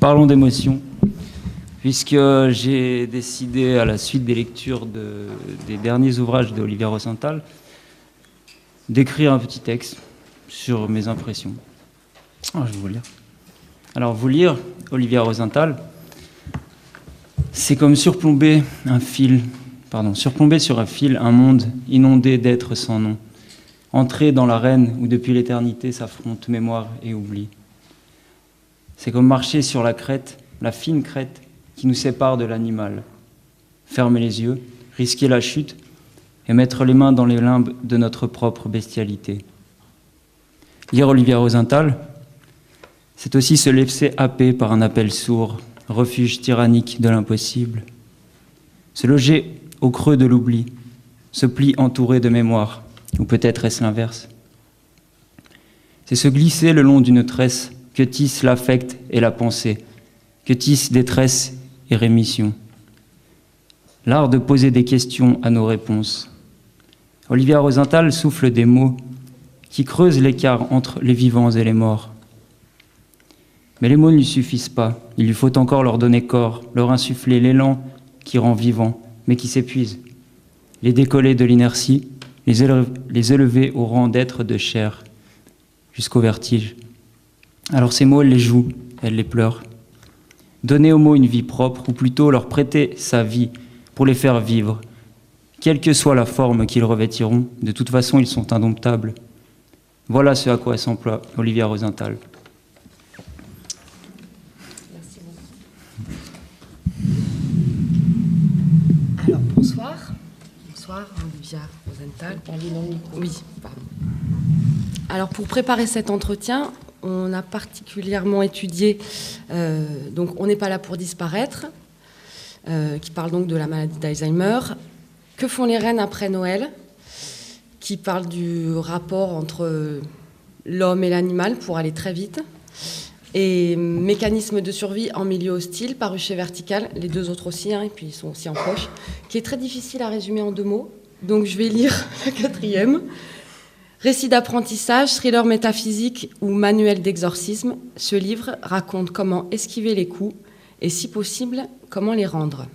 Parlons d'émotion, puisque j'ai décidé, à la suite des lectures des derniers ouvrages d'Olivia Rosenthal, d'écrire un petit texte sur mes impressions. Alors, je vais vous lire. Alors, vous lire Olivia Rosenthal, c'est comme surplomber sur un fil un monde inondé d'êtres sans nom, entrer dans l'arène où depuis l'éternité s'affrontent mémoire et oubli. C'est comme marcher sur la crête, la fine crête qui nous sépare de l'animal. Fermer les yeux, risquer la chute et mettre les mains dans les limbes de notre propre bestialité. Lire Olivia Rosenthal, c'est aussi se laisser happer par un appel sourd, refuge tyrannique de l'impossible. Se loger au creux de l'oubli, se pli entouré de mémoire, ou peut-être est-ce l'inverse. C'est se glisser le long d'une tresse que tissent l'affect et la pensée, que tissent détresse et rémission. L'art de poser des questions à nos réponses. Olivia Rosenthal souffle des mots qui creusent l'écart entre les vivants et les morts. Mais les mots ne lui suffisent pas, il lui faut encore leur donner corps, leur insuffler l'élan qui rend vivant, mais qui s'épuise, les décoller de l'inertie, les élever au rang d'êtres de chair, jusqu'au vertige. Alors ces mots, elle les joue, elle les pleure. Donner aux mots une vie propre, ou plutôt leur prêter sa vie pour les faire vivre. Quelle que soit la forme qu'ils revêtiront, de toute façon ils sont indomptables. Voilà ce à quoi s'emploie Olivia Rosenthal. Merci beaucoup. Alors bonsoir. Bonsoir Olivia Rosenthal. Oui, pardon. Alors pour préparer cet entretien, on a particulièrement étudié, donc On n'est pas là pour disparaître, qui parle donc de la maladie d'Alzheimer. Que font les reines après Noël, qui parle du rapport entre l'homme et l'animal, pour aller très vite. Et Mécanisme de survie en milieu hostile, paru chez Vertical, les deux autres aussi, et puis ils sont aussi en poche, qui est très difficile à résumer en 2 mots. Donc je vais lire la 4e. Récit d'apprentissage, thriller métaphysique ou manuel d'exorcisme, ce livre raconte comment esquiver les coups et, si possible, comment les rendre.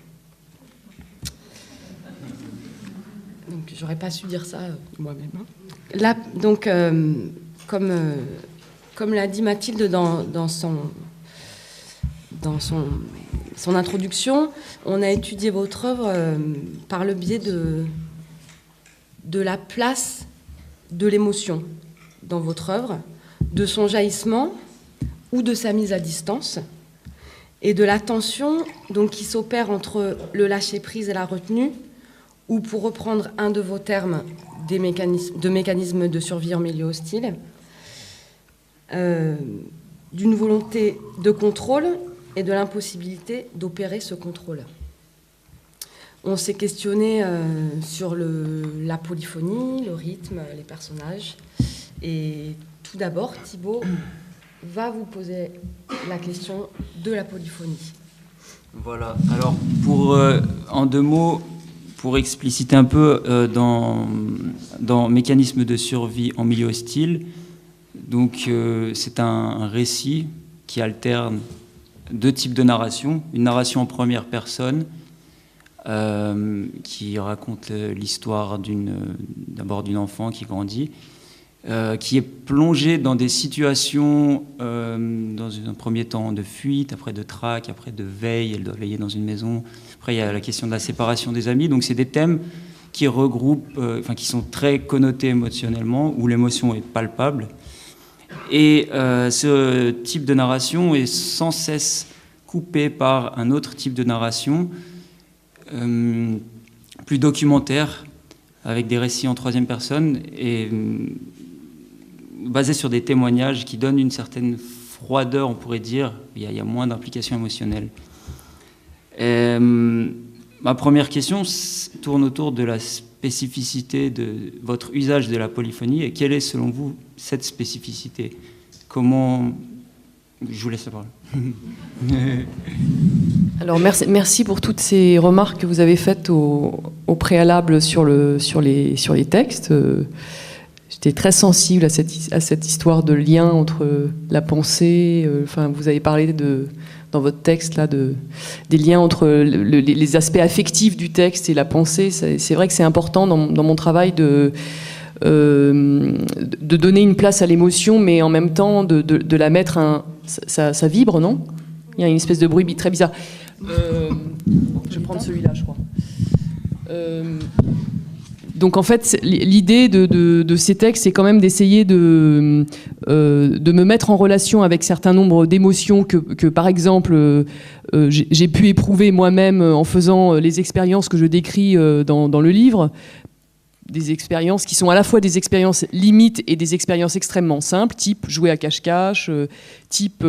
Donc, j'aurais pas su dire ça moi-même. Là, donc, comme l'a dit Mathilde dans son introduction, on a étudié votre œuvre par le biais de la place de l'émotion dans votre œuvre, de son jaillissement ou de sa mise à distance, et de la tension donc, qui s'opère entre le lâcher-prise et la retenue, ou pour reprendre un de vos termes, de mécanismes de survie en milieu hostile, d'une volonté de contrôle et de l'impossibilité d'opérer ce contrôle. On s'est questionné sur la polyphonie, le rythme, les personnages. Et tout d'abord, Thibaut va vous poser la question de la polyphonie. Voilà. Alors, en 2 mots, pour expliciter un peu dans Mécanisme de survie en milieu hostile, donc c'est un récit qui alterne 2 types de narration. Une narration en première personne, qui raconte l'histoire d'abord d'une enfant qui grandit, qui est plongée dans des situations, dans un premier temps de fuite, après de traque, après de veille, elle doit veiller dans une maison. Après, il y a la question de la séparation des amis. Donc, c'est des thèmes qui regroupent, qui sont très connotés émotionnellement, où l'émotion est palpable. Et ce type de narration est sans cesse coupé par un autre type de narration, plus documentaire, avec des récits en 3e personne et basé sur des témoignages qui donnent une certaine froideur, on pourrait dire. Il y a moins d'implication émotionnelle. Ma première question tourne autour de la spécificité de votre usage de la polyphonie, et quelle est selon vous cette spécificité? Comment... Je vous laisse la parole. Alors merci pour toutes ces remarques que vous avez faites au préalable sur les textes. j'étais très sensible à cette histoire de lien entre la pensée. Vous avez parlé dans votre texte là des liens entre les aspects affectifs du texte et la pensée. C'est vrai que c'est important dans mon travail de donner une place à l'émotion, mais en même temps de la mettre ça vibre, non? Il y a une espèce de bruit très bizarre. Je vais prendre celui-là, je crois. Donc en fait, l'idée de ces textes, c'est quand même d'essayer de me mettre en relation avec certains nombres d'émotions que par exemple, j'ai pu éprouver moi-même en faisant les expériences que je décris dans le livre. Des expériences qui sont à la fois des expériences limites et des expériences extrêmement simples, type jouer à cache-cache, type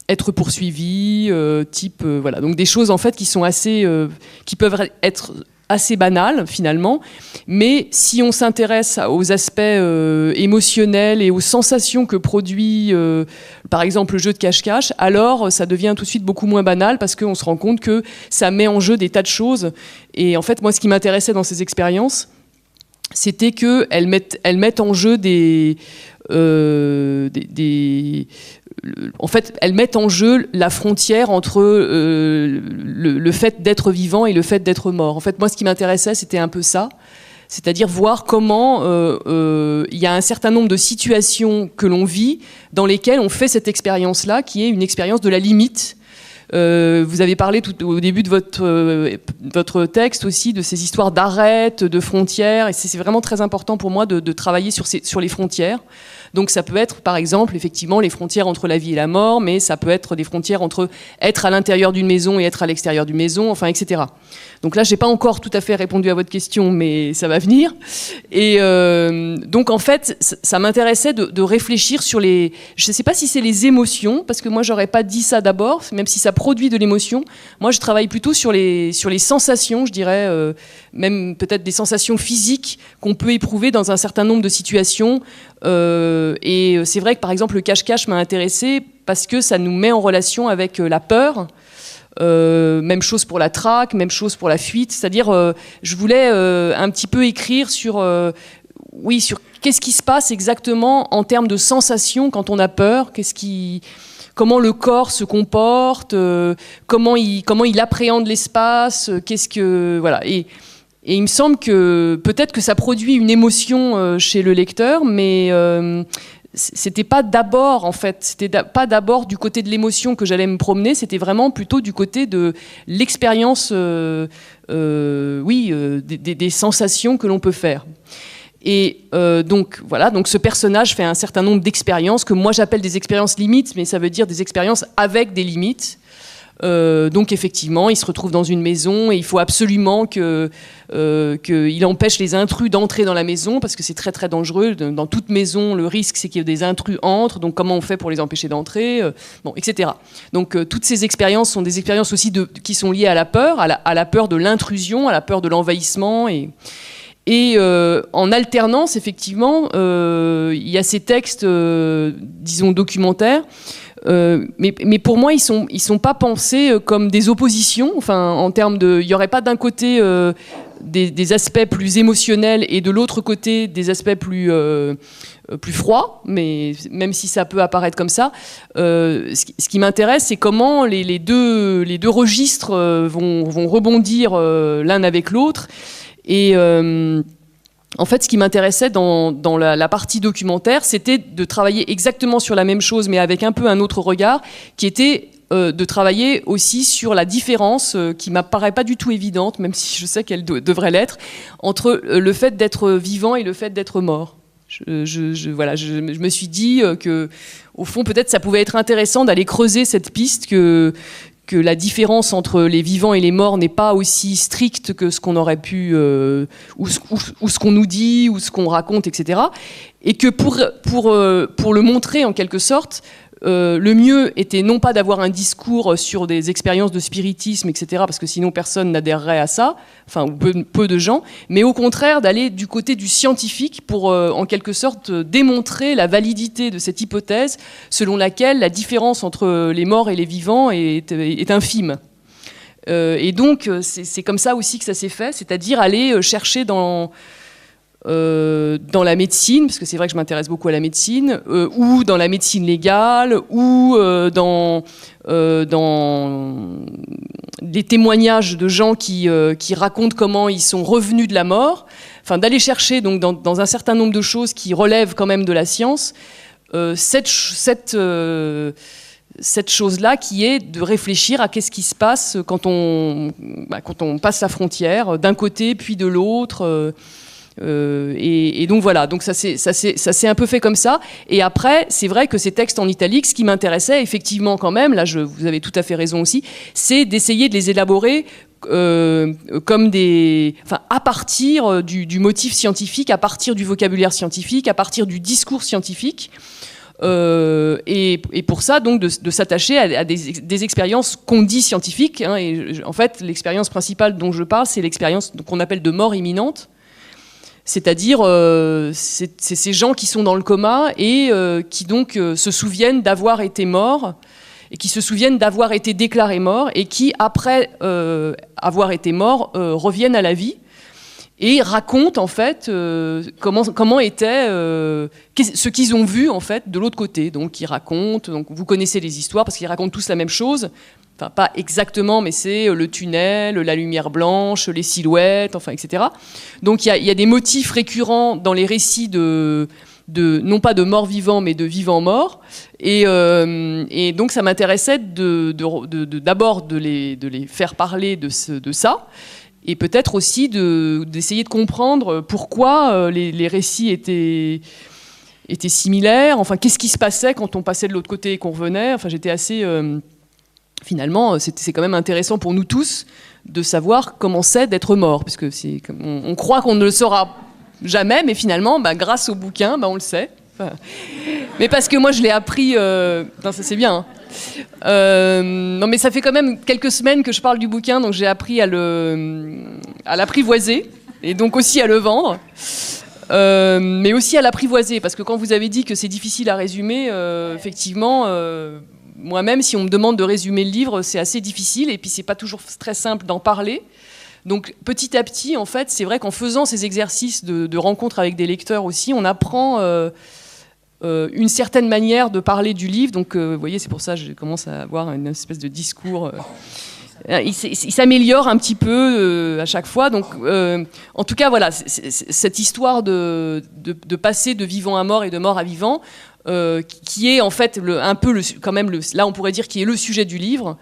être poursuivi, type voilà. Donc des choses en fait qui sont qui peuvent être assez banales finalement, mais si on s'intéresse aux aspects émotionnels et aux sensations que produit par exemple le jeu de cache-cache, alors ça devient tout de suite beaucoup moins banal parce qu'on se rend compte que ça met en jeu des tas de choses. Et en fait moi ce qui m'intéressait dans ces expériences, c'était qu'elles mettent en jeu en fait, elles mettent en jeu la frontière entre le fait d'être vivant et le fait d'être mort. En fait, moi, ce qui m'intéressait, c'était un peu ça. C'est-à-dire voir comment il y a un certain nombre de situations que l'on vit dans lesquelles on fait cette expérience-là, qui est une expérience de la limite. Vous avez parlé tout au début de votre texte aussi de ces histoires d'arêtes, de frontières, et c'est vraiment très important pour moi de travailler sur les frontières. Donc ça peut être par exemple effectivement les frontières entre la vie et la mort, mais ça peut être des frontières entre être à l'intérieur d'une maison et être à l'extérieur d'une maison, enfin etc. Donc là j'ai pas encore tout à fait répondu à votre question, mais ça va venir. Et donc en fait ça m'intéressait de réfléchir sur je sais pas si c'est les émotions, parce que moi j'aurais pas dit ça d'abord, même si ça produit de l'émotion. Moi je travaille plutôt sur les sensations, je dirais, même peut-être des sensations physiques qu'on peut éprouver dans un certain nombre de situations. Et c'est vrai que par exemple le cache-cache m'a intéressée parce que ça nous met en relation avec la peur. Même chose pour la traque, même chose pour la fuite. C'est-à-dire, je voulais un petit peu écrire sur qu'est-ce qui se passe exactement en termes de sensations quand on a peur. Comment le corps se comporte, comment il appréhende l'espace. Voilà. Et il me semble que peut-être que ça produit une émotion chez le lecteur, mais c'était pas d'abord en fait, c'était pas d'abord du côté de l'émotion que j'allais me promener, c'était vraiment plutôt du côté de l'expérience, des sensations que l'on peut faire. Et donc voilà, donc ce personnage fait un certain nombre d'expériences que moi j'appelle des expériences limites, mais ça veut dire des expériences avec des limites. Donc effectivement, il se retrouve dans une maison et il faut absolument qu'il empêche les intrus d'entrer dans la maison parce que c'est très très dangereux. Dans toute maison, le risque c'est que des intrus entrent. Donc comment on fait pour les empêcher d'entrer, etc. Donc toutes ces expériences sont des expériences aussi qui sont liées à la peur, à la peur de l'intrusion, à la peur de l'envahissement et en alternance, effectivement, il y a ces textes, disons documentaires. Mais pour moi, ils sont pas pensés comme des oppositions. Enfin, en termes il y aurait pas d'un côté des aspects plus émotionnels et de l'autre côté des aspects plus froids. Mais même si ça peut apparaître comme ça, ce qui m'intéresse, c'est comment les deux registres vont rebondir l'un avec l'autre. Et en fait, ce qui m'intéressait dans la partie documentaire, c'était de travailler exactement sur la même chose, mais avec un peu un autre regard, qui était de travailler aussi sur la différence, qui ne m'apparaît pas du tout évidente, même si je sais qu'elle devrait l'être, entre le fait d'être vivant et le fait d'être mort. Je me suis dit que, au fond, peut-être ça pouvait être intéressant d'aller creuser cette piste que la différence entre les vivants et les morts n'est pas aussi stricte que ce qu'on aurait pu, ou ce qu'on nous dit, ou ce qu'on raconte, etc. Et que pour le montrer en quelque sorte, le mieux était non pas d'avoir un discours sur des expériences de spiritisme, etc., parce que sinon personne n'adhérerait à ça, enfin, ou peu de gens, mais au contraire d'aller du côté du scientifique pour, en quelque sorte, démontrer la validité de cette hypothèse selon laquelle la différence entre les morts et les vivants est infime. Et donc, c'est comme ça aussi que ça s'est fait, c'est-à-dire aller chercher dans dans la médecine, parce que c'est vrai que je m'intéresse beaucoup à la médecine, ou dans la médecine légale, ou dans des témoignages de gens qui racontent comment ils sont revenus de la mort, enfin d'aller chercher donc dans un certain nombre de choses qui relèvent quand même de la science, cette chose-là qui est de réfléchir à qu'est-ce qui se passe quand on passe la frontière d'un côté puis de l'autre. Et donc voilà, donc ça s'est un peu fait comme ça. Et après, c'est vrai que ces textes en italique, ce qui m'intéressait effectivement quand même, là vous avez tout à fait raison aussi, c'est d'essayer de les élaborer comme à partir du motif scientifique, à partir du vocabulaire scientifique, à partir du discours scientifique. Et pour ça, donc, de s'attacher à des expériences qu'on dit scientifiques. Hein, et en fait, l'expérience principale dont je parle, c'est l'expérience qu'on appelle de mort imminente. C'est-à-dire, c'est ces gens qui sont dans le coma et qui donc se souviennent d'avoir été morts et qui se souviennent d'avoir été déclarés morts et qui, après avoir été morts, reviennent à la vie et racontent en fait comment était ce qu'ils ont vu en fait de l'autre côté. Donc, ils racontent. Donc, vous connaissez les histoires parce qu'ils racontent tous la même chose. Enfin, pas exactement, mais c'est le tunnel, la lumière blanche, les silhouettes, enfin, etc. Donc, il y a des motifs récurrents dans les récits non pas de morts vivants, mais de vivants morts. Et donc, ça m'intéressait d'abord de les faire parler de ça, et peut-être aussi d'essayer de comprendre pourquoi les récits étaient similaires. Enfin, qu'est-ce qui se passait quand on passait de l'autre côté et qu'on revenait. Enfin, j'étais assez... Finalement, c'est quand même intéressant pour nous tous de savoir comment c'est d'être mort, parce que on croit qu'on ne le saura jamais, mais finalement, grâce au bouquin, on le sait. Enfin, mais parce que moi, je l'ai appris... Non, ça c'est bien. Hein. Non, mais ça fait quand même quelques semaines que je parle du bouquin, donc j'ai appris à l'apprivoiser, et donc aussi à le vendre. Mais aussi à l'apprivoiser, parce que quand vous avez dit que c'est difficile à résumer, effectivement... Moi-même, si on me demande de résumer le livre, c'est assez difficile et puis c'est pas toujours très simple d'en parler. Donc petit à petit, en fait, c'est vrai qu'en faisant ces exercices de rencontre avec des lecteurs aussi, on apprend une certaine manière de parler du livre. Donc vous voyez, c'est pour ça que je commence à avoir une espèce de discours. Il s'améliore un petit peu à chaque fois. Donc, en tout cas, voilà, cette histoire de passer de vivant à mort et de mort à vivant, qui est en fait là on pourrait dire qui est le sujet du livre.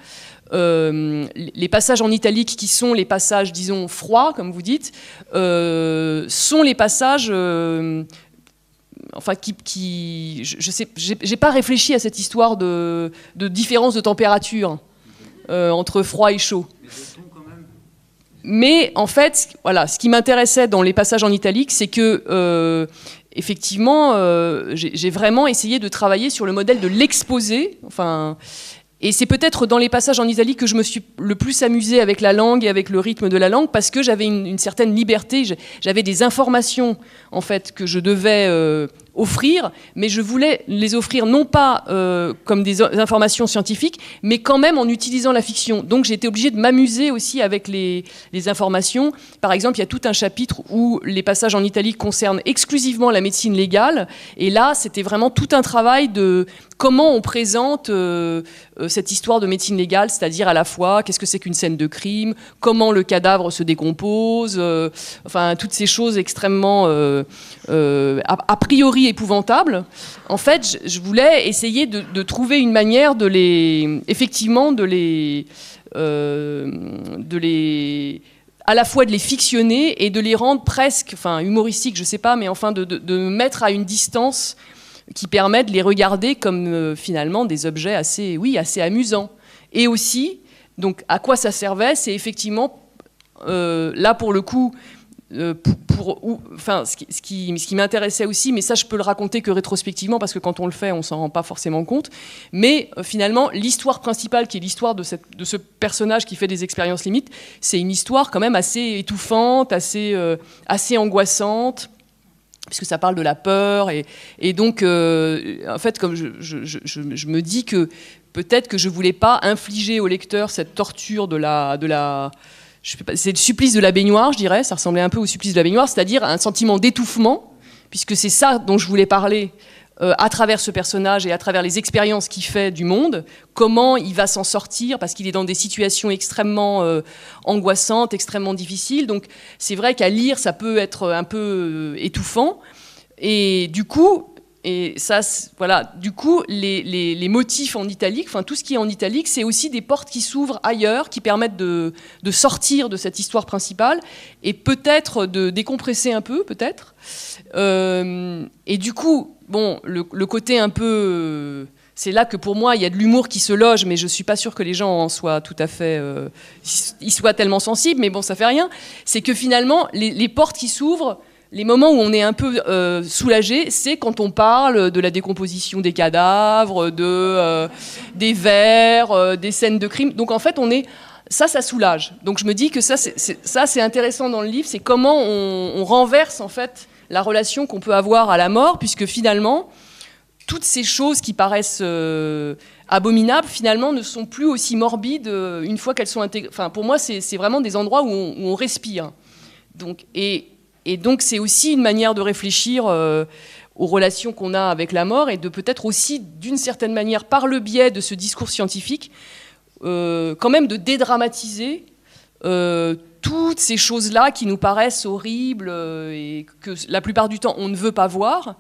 Les passages en italique qui sont les passages, disons, froids, comme vous dites, sont les passages... je sais, j'ai pas réfléchi à cette histoire de différence de température entre froid et chaud. Mais en fait, voilà, ce qui m'intéressait dans les passages en italique, c'est que effectivement, j'ai vraiment essayé de travailler sur le modèle de l'exposé. Enfin, et c'est peut-être dans les passages en italique que je me suis le plus amusée avec la langue et avec le rythme de la langue, parce que j'avais une certaine liberté. J'avais des informations en fait que je devais offrir, mais je voulais les offrir non pas comme des informations scientifiques, mais quand même en utilisant la fiction. Donc j'ai été obligée de m'amuser aussi avec les informations. Par exemple, il y a tout un chapitre où les passages en italique concernent exclusivement la médecine légale, et là c'était vraiment tout un travail de comment on présente cette histoire de médecine légale, c'est-à-dire à la fois qu'est-ce que c'est qu'une scène de crime, comment le cadavre se décompose, enfin toutes ces choses extrêmement a priori épouvantables. En fait, je voulais essayer de trouver une manière de les à la fois de les fictionner et de les rendre presque, enfin humoristiques, je sais pas, mais enfin de mettre à une distance qui permet de les regarder comme finalement des objets assez amusants. Et aussi, donc à quoi ça servait, c'est effectivement là pour le coup, ce qui m'intéressait aussi, mais ça je peux le raconter que rétrospectivement parce que quand on le fait, on s'en rend pas forcément compte. Mais finalement, l'histoire principale, qui est l'histoire de ce personnage qui fait des expériences limites, c'est une histoire quand même assez étouffante, assez angoissante, puisque ça parle de la peur, et donc en fait, comme je me dis que peut-être que je voulais pas infliger au lecteur cette torture de la c'est le supplice de la baignoire, je dirais, ça ressemblait un peu au supplice de la baignoire, c'est-à-dire un sentiment d'étouffement, puisque c'est ça dont je voulais parler à travers ce personnage et à travers les expériences qu'il fait du monde, comment il va s'en sortir, parce qu'il est dans des situations extrêmement angoissantes, extrêmement difficiles. Donc c'est vrai qu'à lire, ça peut être un peu étouffant. Et du coup, les motifs en italique, enfin tout ce qui est en italique, c'est aussi des portes qui s'ouvrent ailleurs, qui permettent de sortir de cette histoire principale et peut-être de décompresser un peu, peut-être. Et du coup, bon, le côté un peu... c'est là que pour moi, il y a de l'humour qui se loge, mais je ne suis pas sûre que les gens en soient tout à fait... ils soient tellement sensibles, mais bon, ça fait rien. C'est que finalement, les portes qui s'ouvrent, les moments où on est un peu soulagé, c'est quand on parle de la décomposition des cadavres, des vers, des scènes de crime. Donc en fait, ça soulage. Donc je me dis que ça, c'est intéressant dans le livre, c'est comment on renverse en fait la relation qu'on peut avoir à la mort, puisque finalement, toutes ces choses qui paraissent abominables, finalement, ne sont plus aussi morbides une fois qu'elles sont intégrées. Enfin, pour moi, c'est vraiment des endroits où on respire. Donc, et donc, c'est aussi une manière de réfléchir aux relations qu'on a avec la mort et de peut-être aussi, d'une certaine manière, par le biais de ce discours scientifique, quand même de dédramatiser toutes ces choses-là qui nous paraissent horribles et que la plupart du temps on ne veut pas voir,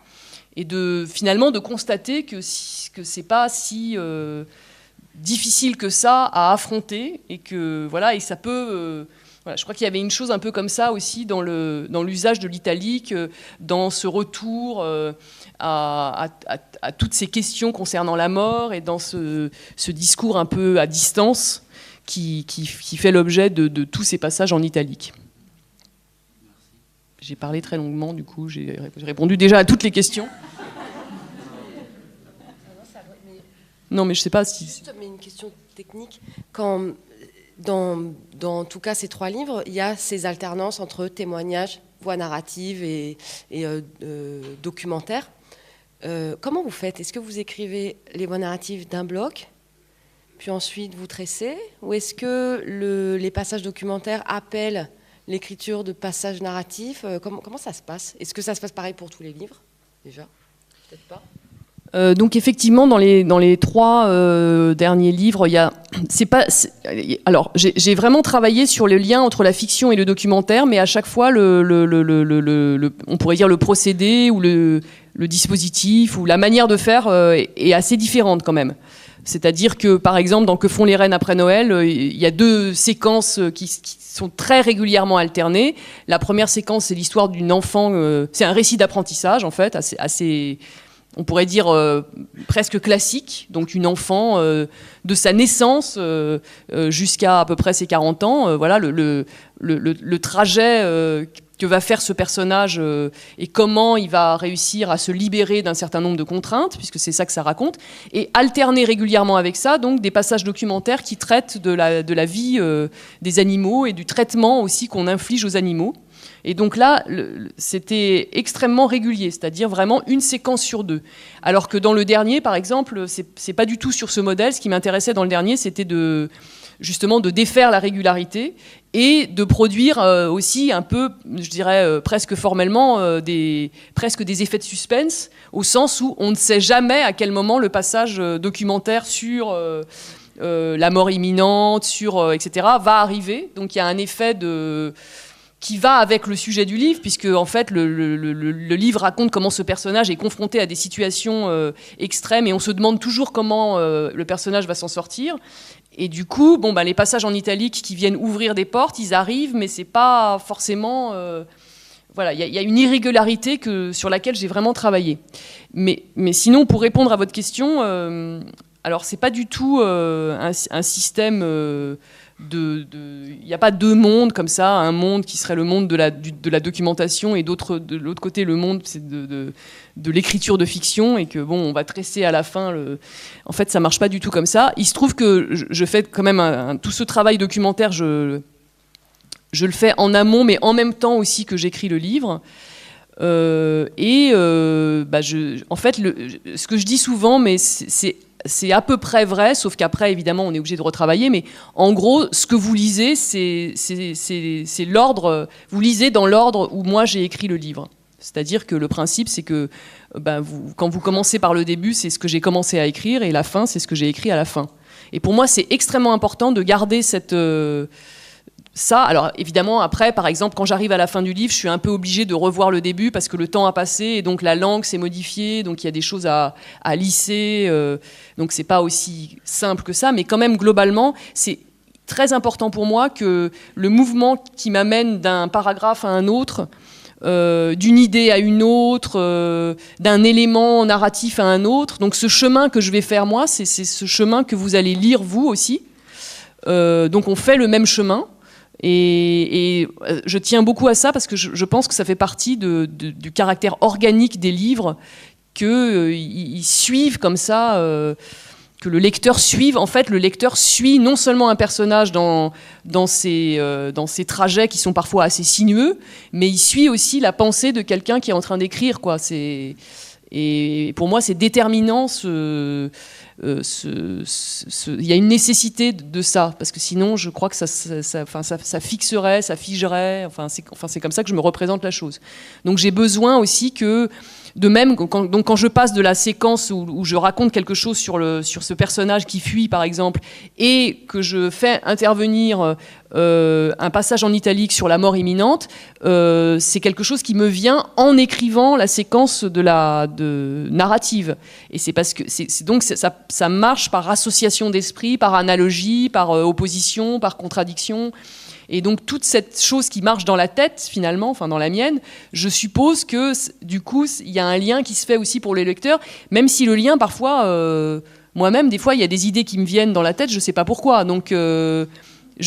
et finalement de constater que c'est pas si difficile que ça à affronter, et que voilà, et ça peut voilà, je crois qu'il y avait une chose un peu comme ça aussi dans l'usage de l'italique, dans ce retour à toutes ces questions concernant la mort, et dans ce discours un peu à distance qui fait l'objet de tous ces passages en italique. J'ai parlé très longuement, du coup, j'ai répondu déjà à toutes les questions. Non, mais je sais pas si... Juste mais une question technique. Quand, dans en tout cas ces 3 livres, il y a ces alternances entre témoignages, voix narrative et documentaire. Comment vous faites? Est-ce que vous écrivez les voix narratives d'un bloc, puis ensuite vous tressez, ou est-ce que les passages documentaires appellent l'écriture de passages narratifs? Comment ça se passe? Est-ce que ça se passe pareil pour tous les livres, déjà? Peut-être pas. Donc effectivement, dans les 3 derniers livres, alors j'ai vraiment travaillé sur le lien entre la fiction et le documentaire, mais à chaque fois, on pourrait dire le procédé ou le dispositif ou la manière de faire est assez différente quand même. C'est-à-dire que, par exemple, dans Que font les reines après Noël, il y a 2 séquences qui sont très régulièrement alternées. La première séquence, c'est l'histoire d'une enfant, c'est un récit d'apprentissage en fait, assez on pourrait dire presque classique, donc une enfant de sa naissance jusqu'à à peu près ses 40 ans, voilà le trajet que va faire ce personnage et comment il va réussir à se libérer d'un certain nombre de contraintes, puisque c'est ça que ça raconte, et alterner régulièrement avec ça donc des passages documentaires qui traitent de la vie des animaux et du traitement aussi qu'on inflige aux animaux. Et donc là, c'était extrêmement régulier, c'est-à-dire vraiment une séquence sur 2. Alors que dans le dernier, par exemple, c'est pas du tout sur ce modèle. Ce qui m'intéressait dans le dernier, c'était justement de défaire la régularité et de produire aussi un peu, je dirais presque formellement, presque des effets de suspense, au sens où on ne sait jamais à quel moment le passage documentaire sur la mort imminente, etc., va arriver. Donc il y a un effet qui va avec le sujet du livre, puisque en fait le livre raconte comment ce personnage est confronté à des situations extrêmes, et on se demande toujours comment le personnage va s'en sortir. Et du coup, les passages en italique qui viennent ouvrir des portes, ils arrivent, mais c'est pas forcément... voilà, il y a une irrégularité sur laquelle j'ai vraiment travaillé. Mais sinon, pour répondre à votre question, alors c'est pas du tout un système... il n'y a pas 2 mondes comme ça, un monde qui serait le monde de la documentation et de l'autre côté le monde c'est de l'écriture de fiction, et que on va tresser à la fin. En fait, ça marche pas du tout comme ça. Il se trouve que je fais quand même tout ce travail documentaire, je le fais en amont, mais en même temps aussi que j'écris le livre. En fait, ce que je dis souvent, mais c'est c'est à peu près vrai, sauf qu'après, évidemment, on est obligé de retravailler. Mais en gros, ce que vous lisez, c'est l'ordre. Vous lisez dans l'ordre où moi j'ai écrit le livre. C'est-à-dire que le principe, c'est que quand vous commencez par le début, c'est ce que j'ai commencé à écrire, et la fin, c'est ce que j'ai écrit à la fin. Et pour moi, c'est extrêmement important de garder ça. Alors évidemment, après, par exemple, quand j'arrive à la fin du livre, je suis un peu obligée de revoir le début parce que le temps a passé et donc la langue s'est modifiée, donc il y a des choses à lisser. Donc c'est pas aussi simple que ça, mais quand même, globalement, c'est très important pour moi que le mouvement qui m'amène d'un paragraphe à un autre, d'une idée à une autre, d'un élément narratif à un autre. Donc ce chemin que je vais faire moi, c'est ce chemin que vous allez lire vous aussi. Donc on fait le même chemin. Et je tiens beaucoup à ça parce que je pense que ça fait partie du caractère organique des livres, qu'ils suivent comme ça, que le lecteur suive. En fait, le lecteur suit non seulement un personnage dans ses trajets qui sont parfois assez sinueux, mais il suit aussi la pensée de quelqu'un qui est en train d'écrire, quoi. Et pour moi, c'est déterminant. Il y a une nécessité de ça, parce que sinon, je crois que ça fixerait, ça figerait. C'est comme ça que je me représente la chose. Donc, j'ai besoin aussi que, de même, quand je passe de la séquence où je raconte quelque chose sur ce personnage qui fuit, par exemple, et que je fais intervenir un passage en italique sur la mort imminente, c'est quelque chose qui me vient en écrivant la séquence de narrative. Et c'est parce que donc ça marche par association d'esprit, par analogie, par opposition, par contradiction. Et donc toute cette chose qui marche dans la tête, finalement, enfin dans la mienne, je suppose que du coup, il y a un lien qui se fait aussi pour les lecteurs, même si le lien, parfois, moi-même, des fois, il y a des idées qui me viennent dans la tête, je ne sais pas pourquoi. Donc je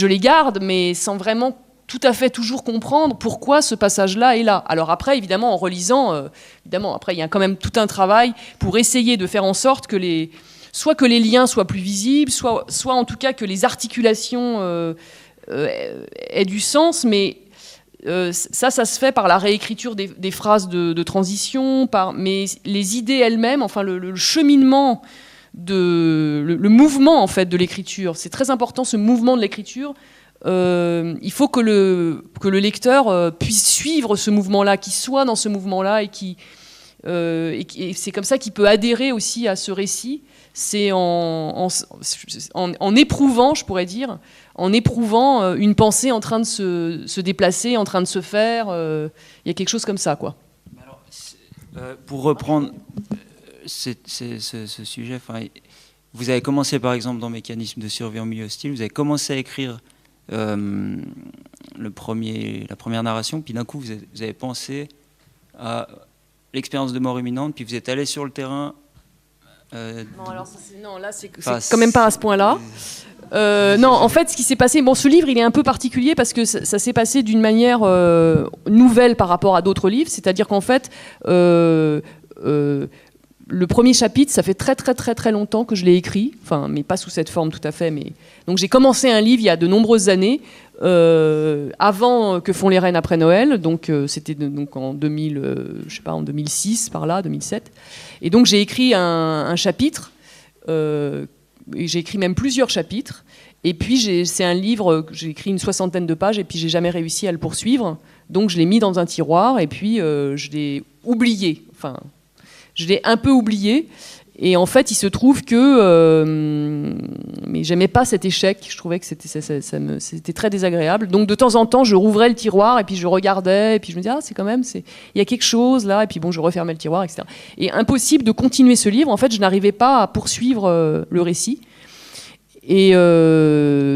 les garde, mais sans vraiment tout à fait toujours comprendre pourquoi ce passage-là est là. Alors après, évidemment, en relisant, après, il y a quand même tout un travail pour essayer de faire en sorte que soit que les liens soient plus visibles, soit en tout cas que les articulations aient du sens, mais ça se fait par la réécriture des phrases de transition, mais les idées elles-mêmes, enfin le cheminement, le mouvement en fait de l'écriture, c'est très important, ce mouvement de l'écriture. Il faut que le lecteur puisse suivre ce mouvement-là, qu'il soit dans ce mouvement-là, et c'est comme ça qu'il peut adhérer aussi à ce récit. C'est en éprouvant, je pourrais dire, en éprouvant une pensée en train de se déplacer, en train de se faire. Il y a quelque chose comme ça, quoi. Alors, pour reprendre ce sujet, vous avez commencé par exemple dans Mécanisme de survie en milieu hostile, vous avez commencé à écrire la première narration, puis d'un coup vous avez pensé à l'expérience de mort imminente, puis vous êtes allé sur le terrain. Non, là c'est quand même pas à ce point-là. Non, en fait, ce qui s'est passé, ce livre, il est un peu particulier parce que ça s'est passé d'une manière nouvelle par rapport à d'autres livres. C'est-à-dire qu'en fait, le premier chapitre, ça fait très très très très longtemps que je l'ai écrit, mais pas sous cette forme tout à fait. Donc j'ai commencé un livre il y a de nombreuses années, avant Que font les reines après Noël. Donc c'était en 2006 par là, 2007. Et donc j'ai écrit un chapitre. J'ai écrit même plusieurs chapitres, et puis c'est un livre que j'ai écrit une 60aine de pages, et puis j'ai jamais réussi à le poursuivre, donc je l'ai mis dans un tiroir, et puis je l'ai oublié, je l'ai un peu oublié, et en fait il se trouve que mais j'aimais pas cet échec, je trouvais que c'était très désagréable, donc de temps en temps je rouvrais le tiroir, et puis je regardais, et puis je me disais il y a quelque chose là, et puis je refermais le tiroir, etc. Et impossible de continuer ce livre, en fait je n'arrivais pas à poursuivre le récit, et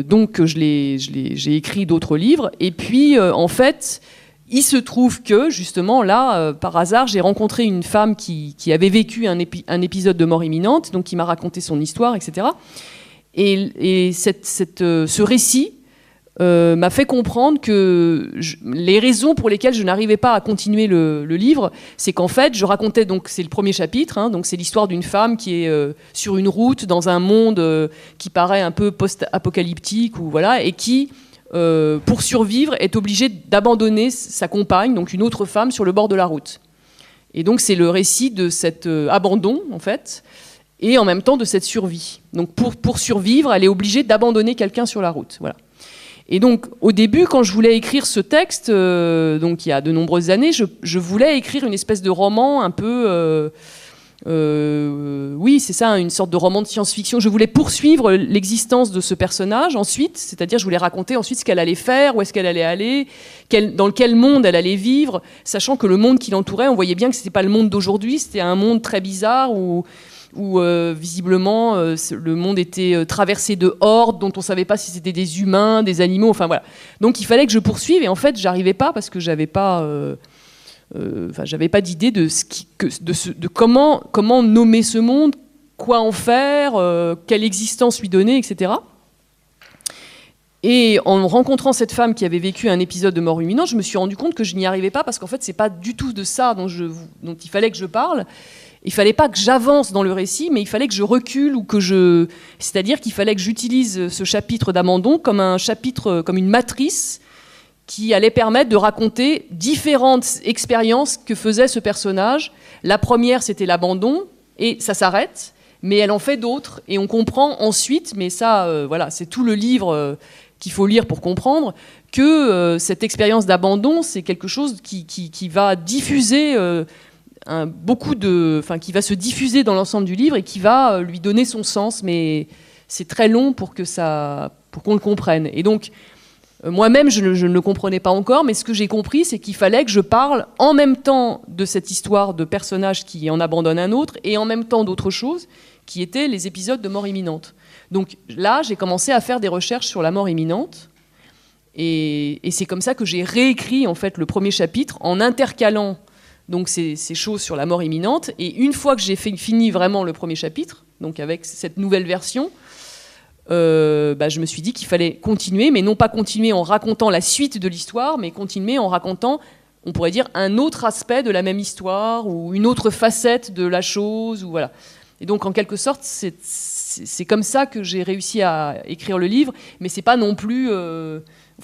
donc j'ai écrit d'autres livres, et puis en fait il se trouve que, justement, là, par hasard, j'ai rencontré une femme qui avait vécu un épisode de mort imminente, donc qui m'a raconté son histoire, etc. Et ce récit m'a fait comprendre que les raisons pour lesquelles je n'arrivais pas à continuer le livre, c'est qu'en fait, je racontais, donc c'est le premier chapitre, donc c'est l'histoire d'une femme qui est sur une route dans un monde qui paraît un peu post-apocalyptique, et qui... pour survivre, est obligé d'abandonner sa compagne, donc une autre femme, sur le bord de la route. Et donc c'est le récit de cet abandon, en fait. et en même temps de cette survie. Donc pour survivre, elle est obligée d'abandonner quelqu'un sur la route. Voilà. Et donc au début, quand je voulais écrire ce texte, donc il y a de nombreuses années, je voulais écrire une espèce de roman un peu... oui, c'est ça, une sorte de roman de science-fiction. Je voulais poursuivre l'existence de ce personnage ensuite, c'est-à-dire je voulais raconter ensuite ce qu'elle allait faire, où est-ce qu'elle allait aller, dans quel monde elle allait vivre, sachant que le monde qui l'entourait, on voyait bien que c'était pas le monde d'aujourd'hui, c'était un monde très bizarre où visiblement le monde était traversé de hordes dont on savait pas si c'était des humains, des animaux, enfin voilà. Donc il fallait que je poursuive et en fait j'arrivais pas parce que j'avais pas d'idée de comment nommer ce monde, quoi en faire, quelle existence lui donner, etc. Et en rencontrant cette femme qui avait vécu un épisode de mort imminente, je me suis rendu compte que je n'y arrivais pas parce qu'en fait c'est pas du tout de ça dont il fallait que je parle. Il fallait pas que j'avance dans le récit, mais il fallait que je recule c'est-à-dire qu'il fallait que j'utilise ce chapitre d'abandon comme un chapitre, comme une matrice qui allait permettre de raconter différentes expériences que faisait ce personnage. La première, c'était l'abandon, et ça s'arrête, mais elle en fait d'autres, et on comprend ensuite, mais ça, voilà, c'est tout le livre qu'il faut lire pour comprendre, que cette expérience d'abandon, c'est quelque chose qui va diffuser qui va se diffuser dans l'ensemble du livre et qui va lui donner son sens, mais c'est très long pour qu'on le comprenne. Et donc, moi-même, je ne le comprenais pas encore, mais ce que j'ai compris, c'est qu'il fallait que je parle en même temps de cette histoire de personnage qui en abandonne un autre, et en même temps d'autres choses, qui étaient les épisodes de mort imminente. Donc là, j'ai commencé à faire des recherches sur la mort imminente, et c'est comme ça que j'ai réécrit en fait le premier chapitre en intercalant donc ces choses sur la mort imminente. Et une fois que j'ai fini vraiment le premier chapitre, donc avec cette nouvelle version, je me suis dit qu'il fallait continuer, mais non pas continuer en racontant la suite de l'histoire, mais continuer en racontant, on pourrait dire, un autre aspect de la même histoire ou une autre facette de la chose. Ou voilà. Et donc, en quelque sorte, c'est comme ça que j'ai réussi à écrire le livre, mais c'est pas non plus...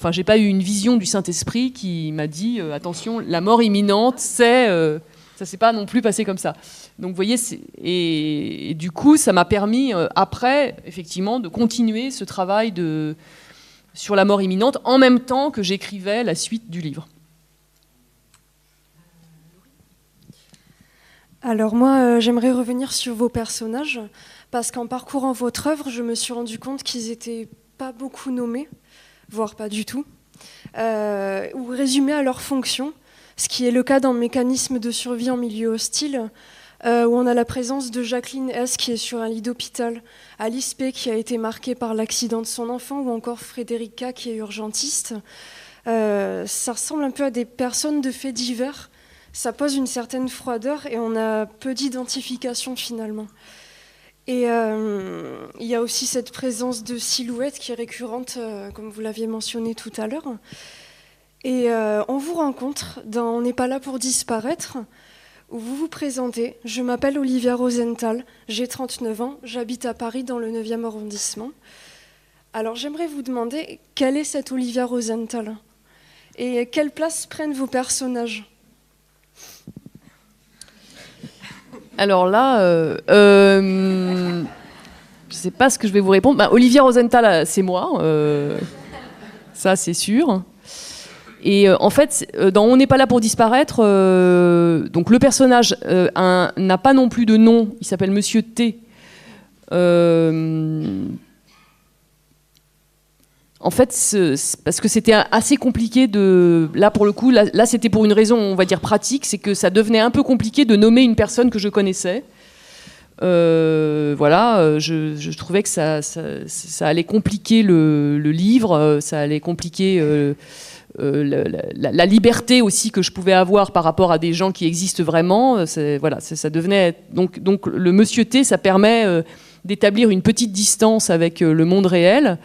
j'ai pas eu une vision du Saint-Esprit qui m'a dit attention, la mort imminente, ça s'est pas non plus passé comme ça. Donc vous voyez, et du coup, ça m'a permis après, effectivement, de continuer ce travail sur la mort imminente en même temps que j'écrivais la suite du livre. Alors moi, j'aimerais revenir sur vos personnages, parce qu'en parcourant votre œuvre, je me suis rendu compte qu'ils n'étaient pas beaucoup nommés, voire pas du tout, ou résumés à leur fonction, ce qui est le cas dans Mécanisme de survie en milieu hostile, où on a la présence de Jacqueline S. qui est sur un lit d'hôpital, Alice P. qui a été marquée par l'accident de son enfant, ou encore Frédéric K. qui est urgentiste. Ça ressemble un peu à des personnes de faits divers. Ça pose une certaine froideur et on a peu d'identification finalement. Et il y a aussi cette présence de silhouette qui est récurrente, comme vous l'aviez mentionné tout à l'heure. Et on vous rencontre dans On n'est pas là pour disparaître, où vous vous présentez. Je m'appelle Olivia Rosenthal, j'ai 39 ans, j'habite à Paris dans le 9e arrondissement. Alors j'aimerais vous demander, quelle est cette Olivia Rosenthal ? Et quelle place prennent vos personnages ? Alors là, je ne sais pas ce que je vais vous répondre. Olivia Rosenthal, c'est moi, ça c'est sûr. Et en fait, dans On n'est pas là pour disparaître, donc le personnage n'a pas non plus de nom, il s'appelle Monsieur T. En fait, parce que c'était assez compliqué là pour le coup, là c'était pour une raison, on va dire pratique, c'est que ça devenait un peu compliqué de nommer une personne que je connaissais. Voilà, je trouvais que ça allait compliquer le livre, ça allait compliquer la liberté aussi que je pouvais avoir par rapport à des gens qui existent vraiment. Voilà, ça devenait donc le Monsieur T, ça permet d'établir une petite distance avec le monde réel.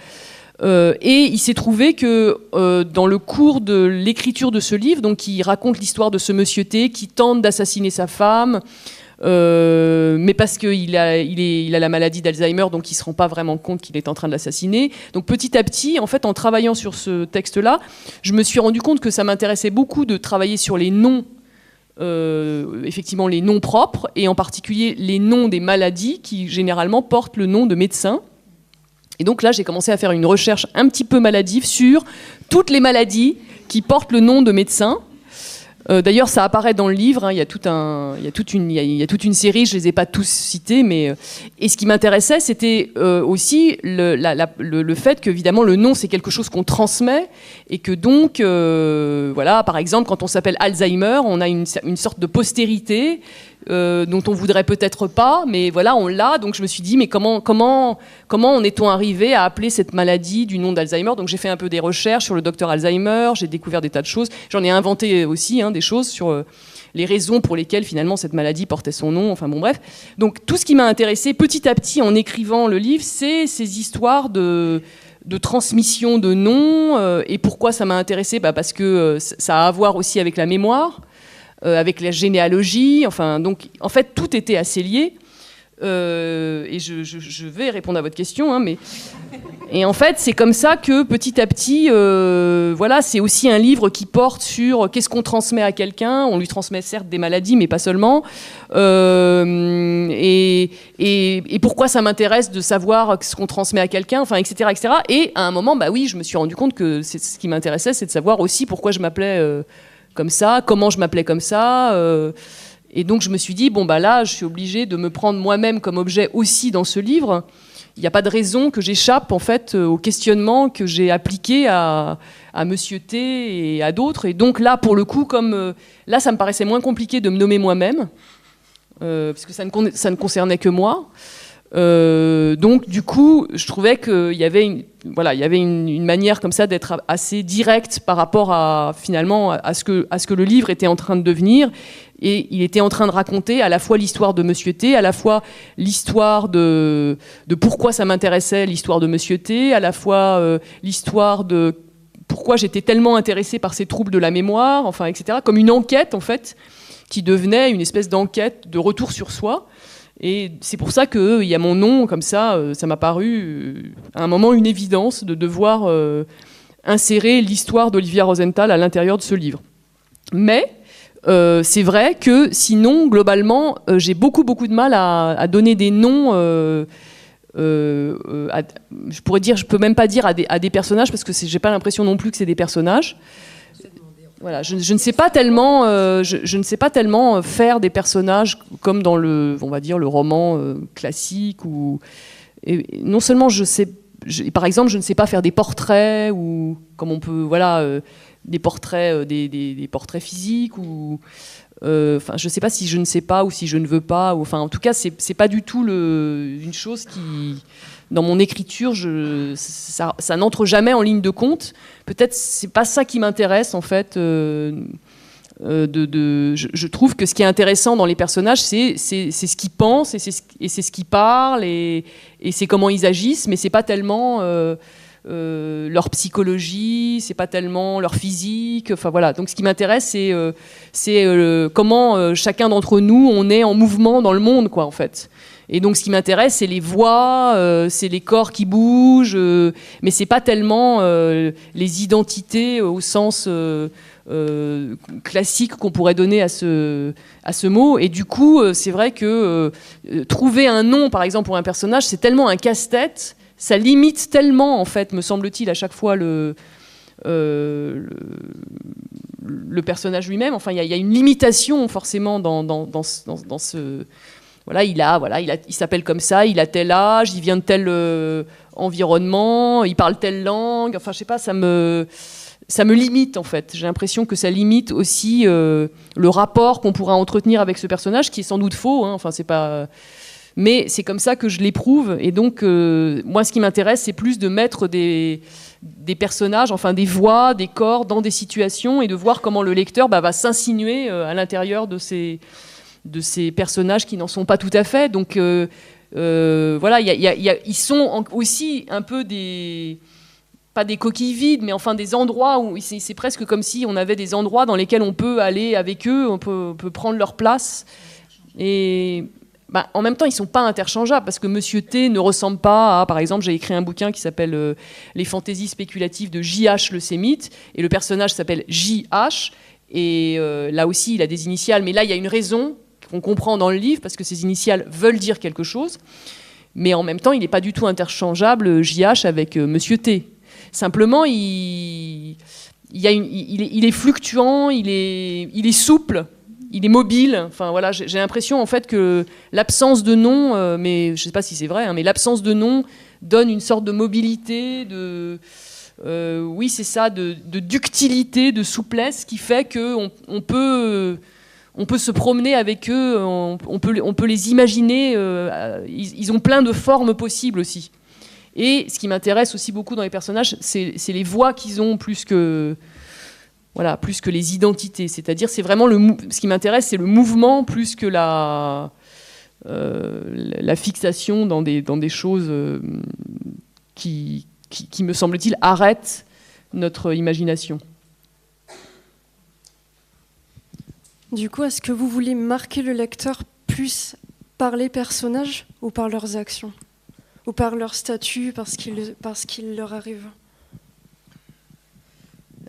Et il s'est trouvé que dans le cours de l'écriture de ce livre, donc qui raconte l'histoire de ce Monsieur T qui tente d'assassiner sa femme, mais parce qu'il a la maladie d'Alzheimer, donc il ne se rend pas vraiment compte qu'il est en train de l'assassiner. Donc petit à petit, en fait, en travaillant sur ce texte-là, je me suis rendu compte que ça m'intéressait beaucoup de travailler sur les noms effectivement les noms propres, et en particulier les noms des maladies qui généralement portent le nom de médecin. Et donc là, j'ai commencé à faire une recherche un petit peu maladive sur toutes les maladies qui portent le nom de médecin. D'ailleurs, ça apparaît dans le livre, hein, il y a toute une série, je ne les ai pas tous cités, mais et ce qui m'intéressait, c'était aussi le fait qu'évidemment, le nom, c'est quelque chose qu'on transmet, et que donc, voilà, par exemple, quand on s'appelle Alzheimer, on a une sorte de postérité dont on voudrait peut-être pas, mais voilà, on l'a. Donc je me suis dit, mais comment en est-on arrivé à appeler cette maladie du nom d'Alzheimer? Donc j'ai fait un peu des recherches sur le docteur Alzheimer, j'ai découvert des tas de choses. J'en ai inventé aussi des choses sur les raisons pour lesquelles finalement cette maladie portait son nom. Enfin bon, bref. Donc tout ce qui m'a intéressé petit à petit en écrivant le livre, c'est ces histoires de transmission de noms. Et pourquoi ça m'a intéressé? Parce que ça a à voir aussi avec la mémoire. Avec la généalogie, enfin, donc, en fait, tout était assez lié. Et je vais répondre à votre question, hein, mais... Et en fait, c'est comme ça que, petit à petit, voilà, c'est aussi un livre qui porte sur qu'est-ce qu'on transmet à quelqu'un. On lui transmet certes des maladies, mais pas seulement. Et pourquoi ça m'intéresse de savoir ce qu'on transmet à quelqu'un, enfin, etc., etc. Et à un moment, bah oui, je me suis rendu compte que ce qui m'intéressait, c'est de savoir aussi pourquoi je m'appelais... comme ça, comment je m'appelais comme ça, et donc je me suis dit, bon bah là, je suis obligée de me prendre moi-même comme objet aussi dans ce livre. Il n'y a pas de raison que j'échappe en fait au questionnement que j'ai appliqué à Monsieur T et à d'autres. Et donc là, pour le coup, comme là, ça me paraissait moins compliqué de me nommer moi-même, parce que ça ne concernait que moi. Donc du coup, je trouvais qu'il y avait une manière comme ça d'être assez directe par rapport à finalement à ce que le livre était en train de devenir, et il était en train de raconter à la fois l'histoire de Monsieur T, à la fois l'histoire de pourquoi ça m'intéressait l'histoire de Monsieur T, à la fois l'histoire de pourquoi j'étais tellement intéressée par ces troubles de la mémoire, enfin etc. Comme une enquête en fait qui devenait une espèce d'enquête de retour sur soi. Et c'est pour ça qu'il y a mon nom, comme ça m'a paru à un moment une évidence de devoir insérer l'histoire d'Olivia Rosenthal à l'intérieur de ce livre. Mais c'est vrai que sinon, globalement, j'ai beaucoup de mal à donner des noms, je peux même pas dire à des personnages, parce que j'ai pas l'impression non plus que c'est des personnages. Voilà, je ne sais pas tellement, je ne sais pas tellement faire des personnages comme dans on va dire, le roman classique. Et non seulement par exemple, je ne sais pas faire des portraits, ou comme on peut, voilà, des portraits, des portraits physiques, ou enfin, je ne sais pas si je ne sais pas ou si je ne veux pas. Enfin, en tout cas, c'est pas du tout une chose qui, dans mon écriture, ça n'entre jamais en ligne de compte. Peut-être c'est pas ça qui m'intéresse en fait. Je trouve que ce qui est intéressant dans les personnages, c'est ce qu'ils pensent, et c'est ce qu'ils parlent, et c'est comment ils agissent, mais c'est pas tellement leur psychologie, c'est pas tellement leur physique. Enfin voilà. Donc ce qui m'intéresse, c'est comment chacun d'entre nous on est en mouvement dans le monde, quoi, en fait. Et donc, ce qui m'intéresse, c'est les voix, c'est les corps qui bougent, mais c'est pas tellement les identités au sens classique qu'on pourrait donner à ce mot. Et du coup, c'est vrai que trouver un nom, par exemple, pour un personnage, c'est tellement un casse-tête, ça limite tellement, en fait, me semble-t-il, à chaque fois le personnage lui-même. Enfin, il y a une limitation forcément dans ce... Voilà, il s'appelle comme ça, il a tel âge, il vient de tel environnement, il parle telle langue. Enfin, je sais pas, ça me limite en fait. J'ai l'impression que ça limite aussi le rapport qu'on pourra entretenir avec ce personnage, qui est sans doute faux. Hein. Enfin, c'est pas. Mais c'est comme ça que je l'éprouve. Et donc, moi, ce qui m'intéresse, c'est plus de mettre des personnages, enfin des voix, des corps dans des situations, et de voir comment le lecteur va s'insinuer à l'intérieur de ces personnages qui n'en sont pas tout à fait. Donc voilà, ils sont aussi un peu pas des coquilles vides, mais enfin des endroits où c'est presque comme si on avait des endroits dans lesquels on peut aller avec eux, on peut prendre leur place. Et en même temps, ils ne sont pas interchangeables, parce que Monsieur T ne ressemble pas à... Par exemple, j'ai écrit un bouquin qui s'appelle Les fantaisies spéculatives de J.H. le Sémite, et le personnage s'appelle J.H., Et là aussi, il a des initiales, mais là, il y a une raison qu'on comprend dans le livre, parce que ces initiales veulent dire quelque chose. Mais en même temps, il n'est pas du tout interchangeable, JH, avec Monsieur T. Simplement, il est fluctuant, il est souple, il est mobile. Enfin, voilà, j'ai l'impression en fait que l'absence de nom, mais je ne sais pas si c'est vrai, hein, mais l'absence de nom donne une sorte de mobilité, oui, c'est ça, de ductilité, de souplesse, qui fait qu'on peut se promener avec eux, on peut les imaginer, ils ont plein de formes possibles aussi. Et ce qui m'intéresse aussi beaucoup dans les personnages, c'est les voix qu'ils ont plus que les identités. C'est-à-dire, c'est vraiment ce qui m'intéresse, c'est le mouvement plus que la fixation dans des choses qui, me semble-t-il, arrêtent notre imagination. Du coup, est-ce que vous voulez marquer le lecteur plus par les personnages ou par leurs actions ? Ou par leur statut, parce qu'il leur arrive ?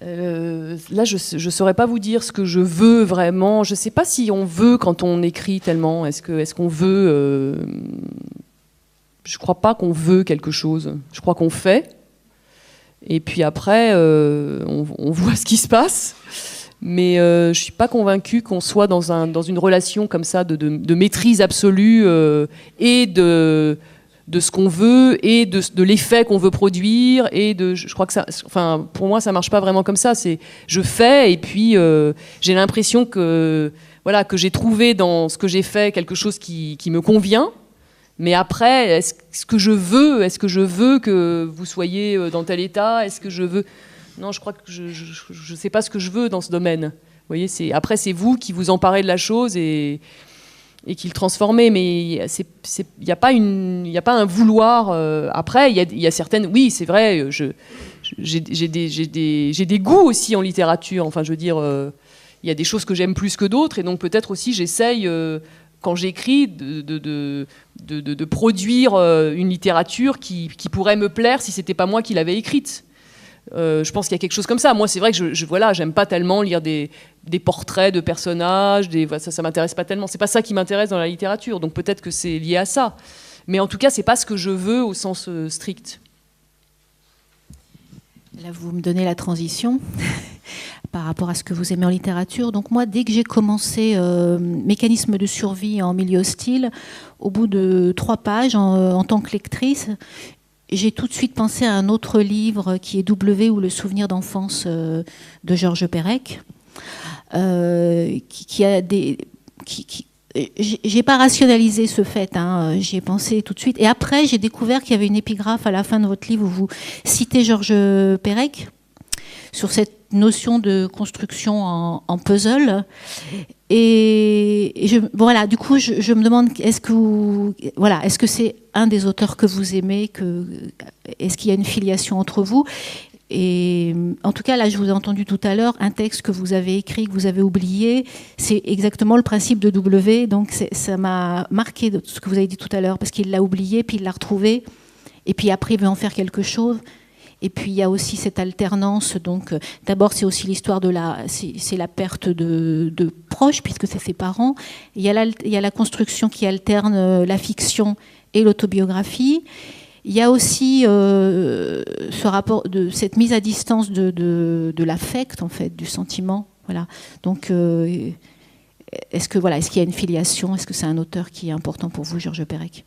Là, je ne saurais pas vous dire ce que je veux vraiment. Je ne sais pas si on veut quand on écrit tellement. Est-ce qu'on veut Je ne crois pas qu'on veut quelque chose. Je crois qu'on fait. Et puis après, on voit ce qui se passe. Mais je ne suis pas convaincue qu'on soit dans une relation comme ça de maîtrise absolue et de ce qu'on veut et de l'effet qu'on veut produire. Et je crois que pour moi, ça ne marche pas vraiment comme ça. Je fais et puis j'ai l'impression que j'ai trouvé dans ce que j'ai fait quelque chose qui me convient. Mais après, est-ce que je veux que vous soyez dans tel état ? Est-ce que je veux... Non, je crois que je ne sais pas ce que je veux dans ce domaine. Vous voyez, après, c'est vous qui vous emparez de la chose et qui le transformez. Mais il n'y a pas un vouloir. Après, il y a certaines... Oui, c'est vrai, j'ai des goûts aussi en littérature. Enfin, je veux dire, il y a des choses que j'aime plus que d'autres. Et donc, peut-être aussi, j'essaye... quand j'écris, de produire une littérature qui pourrait me plaire si c'était pas moi qui l'avais écrite. Je pense qu'il y a quelque chose comme ça. Moi, c'est vrai que j'aime pas tellement lire des portraits de personnages, ça m'intéresse pas tellement. C'est pas ça qui m'intéresse dans la littérature, donc peut-être que c'est lié à ça. Mais en tout cas, c'est pas ce que je veux au sens strict. Là, vous me donnez la transition par rapport à ce que vous aimez en littérature. Donc moi, dès que j'ai commencé Mécanisme de survie en milieu hostile, au bout de 3 pages, en tant que lectrice, j'ai tout de suite pensé à un autre livre qui est W ou le souvenir d'enfance de Georges Perec, qui a des... J'ai pas rationalisé ce fait, hein, j'y ai pensé tout de suite. Et après, j'ai découvert qu'il y avait une épigraphe à la fin de votre livre où vous citez Georges Perec sur cette notion de construction en puzzle. Et voilà, du coup, je me demande, est-ce que c'est un des auteurs que vous aimez, est-ce qu'il y a une filiation entre vous ? Et en tout cas, là, je vous ai entendu tout à l'heure, un texte que vous avez écrit, que vous avez oublié, c'est exactement le principe de W. Donc, ça m'a marqué de ce que vous avez dit tout à l'heure, parce qu'il l'a oublié, puis il l'a retrouvé, et puis après, il veut en faire quelque chose. Et puis, il y a aussi cette alternance. Donc, d'abord, c'est aussi l'histoire c'est la perte de proches, puisque c'est ses parents. Il y a la construction qui alterne la fiction et l'autobiographie. Il y a aussi ce rapport de cette mise à distance de l'affect, en fait, du sentiment. Voilà. Donc, est-ce qu'il y a une filiation ? Est-ce que c'est un auteur qui est important pour vous, Georges Perec ?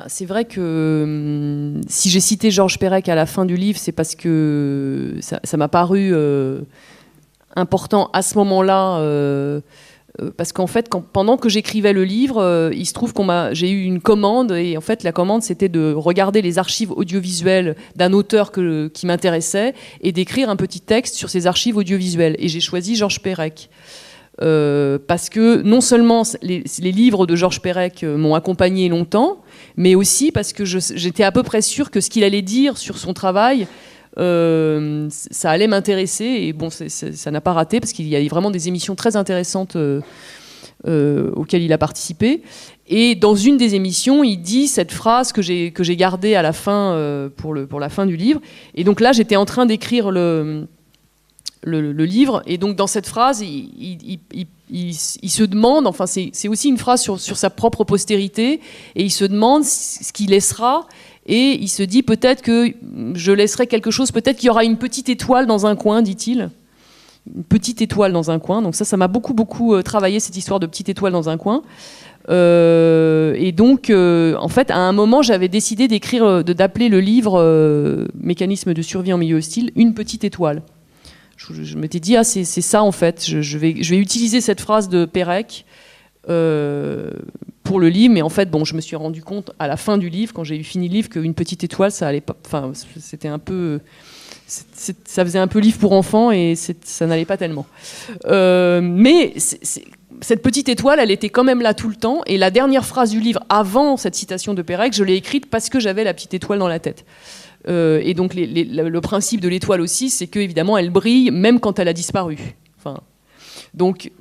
C'est vrai que si j'ai cité Georges Perec à la fin du livre, c'est parce que ça m'a paru important à ce moment-là. Parce qu'en fait, pendant que j'écrivais le livre, il se trouve j'ai eu une commande, et en fait, la commande, c'était de regarder les archives audiovisuelles d'un auteur qui m'intéressait et d'écrire un petit texte sur ces archives audiovisuelles. Et j'ai choisi Georges Perec. Parce que non seulement les livres de Georges Perec m'ont accompagné longtemps, mais aussi parce que j'étais à peu près sûre que ce qu'il allait dire sur son travail, ça allait m'intéresser. Et bon, ça n'a pas raté, parce qu'il y a vraiment des émissions très intéressantes auxquelles il a participé. Et dans une des émissions, il dit cette phrase que j'ai gardée à la fin pour la fin du livre. Et donc là, j'étais en train d'écrire le livre. Et donc dans cette phrase, il se demande, enfin c'est aussi une phrase sur sa propre postérité, et il se demande ce qu'il laissera, et il se dit peut-être que je laisserai quelque chose, peut-être qu'il y aura une petite étoile dans un coin, dit-il. Une petite étoile dans un coin. Donc ça m'a beaucoup travaillé, cette histoire de petite étoile dans un coin. Et donc, en fait, à un moment, j'avais décidé d'appeler le livre Mécanisme de survie en milieu hostile, Une petite étoile. Je m'étais dit, c'est ça en fait, je vais utiliser cette phrase de Pérec pour le livre, mais en fait, bon, je me suis rendu compte à la fin du livre, quand j'ai eu fini le livre, qu'une petite étoile, ça allait pas, enfin, c'était un peu... ça faisait un peu livre pour enfants et ça n'allait pas tellement. Mais cette petite étoile, elle était quand même là tout le temps, et la dernière phrase du livre, avant cette citation de Pérec, je l'ai écrite parce que j'avais la petite étoile dans la tête. Et donc le principe de l'étoile aussi, c'est qu'évidemment elle brille même quand elle a disparu. Enfin, donc,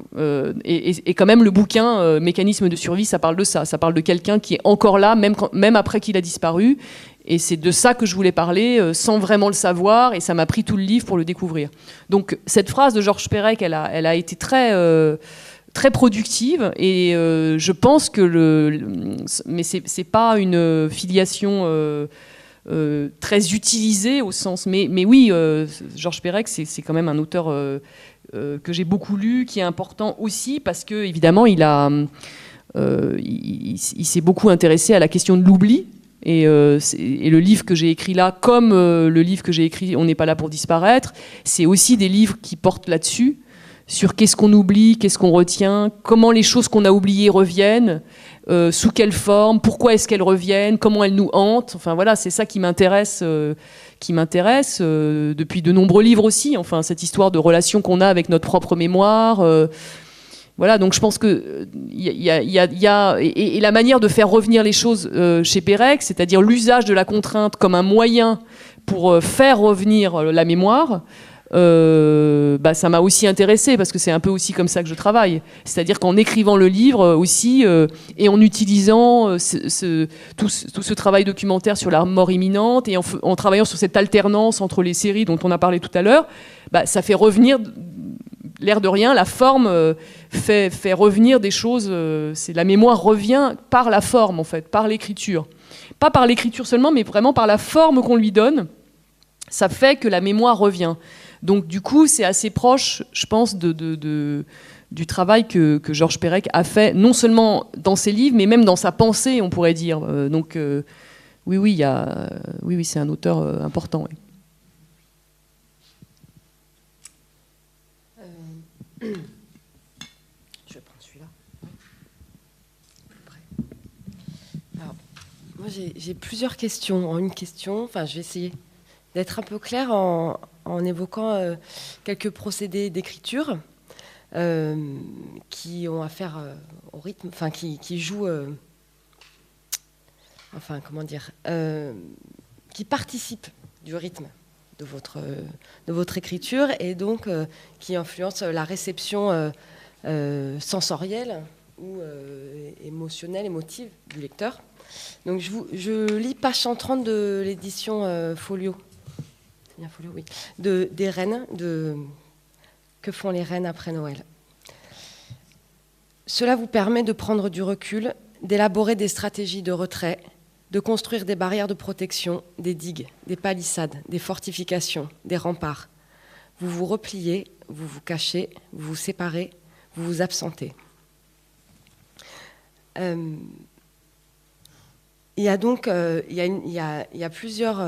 et quand même le bouquin Mécanisme de survie, ça parle de ça. Ça parle de quelqu'un qui est encore là, même après qu'il a disparu. Et c'est de ça que je voulais parler, sans vraiment le savoir, et ça m'a pris tout le livre pour le découvrir. Donc cette phrase de Georges Perec, elle a été très productive, et je pense que mais c'est pas une filiation très utilisé au sens, mais oui, Georges Perec, c'est quand même un auteur que j'ai beaucoup lu, qui est important aussi parce que évidemment il s'est beaucoup intéressé à la question de l'oubli, et le livre que j'ai écrit là, comme le livre que j'ai écrit On n'est pas là pour disparaître, c'est aussi des livres qui portent là-dessus, sur qu'est-ce qu'on oublie, qu'est-ce qu'on retient, comment les choses qu'on a oubliées reviennent, sous quelle forme, pourquoi est-ce qu'elles reviennent, comment elles nous hantent. Enfin voilà, c'est ça qui m'intéresse depuis de nombreux livres aussi. Enfin, cette histoire de relation qu'on a avec notre propre mémoire. Voilà, donc je pense que et la manière de faire revenir les choses chez Pérec, c'est-à-dire l'usage de la contrainte comme un moyen pour faire revenir la mémoire. Ça m'a aussi intéressée parce que c'est un peu aussi comme ça que je travaille, c'est-à-dire qu'en écrivant le livre aussi et en utilisant tout ce travail documentaire sur la mort imminente, et en travaillant sur cette alternance entre les séries dont on a parlé tout à l'heure, ça fait revenir, l'air de rien, la forme fait revenir des choses, c'est la mémoire revient par la forme en fait, par l'écriture, pas par l'écriture seulement, mais vraiment par la forme qu'on lui donne, ça fait que la mémoire revient. Donc du coup, c'est assez proche, je pense, du travail que Georges Perec a fait, non seulement dans ses livres, mais même dans sa pensée, on pourrait dire. Oui, c'est un auteur important. Oui. Je vais prendre celui-là. Alors, moi, j'ai plusieurs questions. En une question, enfin, je vais essayer d'être un peu claire en évoquant quelques procédés d'écriture qui ont affaire au rythme, enfin qui jouent, qui participent du rythme de votre écriture, et donc qui influencent la réception sensorielle ou émotionnelle, émotive du lecteur. Donc je lis page 130 de l'édition Folio. Folio, oui. Des reines, que font les reines après Noël. Cela vous permet de prendre du recul, d'élaborer des stratégies de retrait, de construire des barrières de protection, des digues, des palissades, des fortifications, des remparts. Vous vous repliez, vous vous cachez, vous vous séparez, vous vous absentez. Il y a donc il y a plusieurs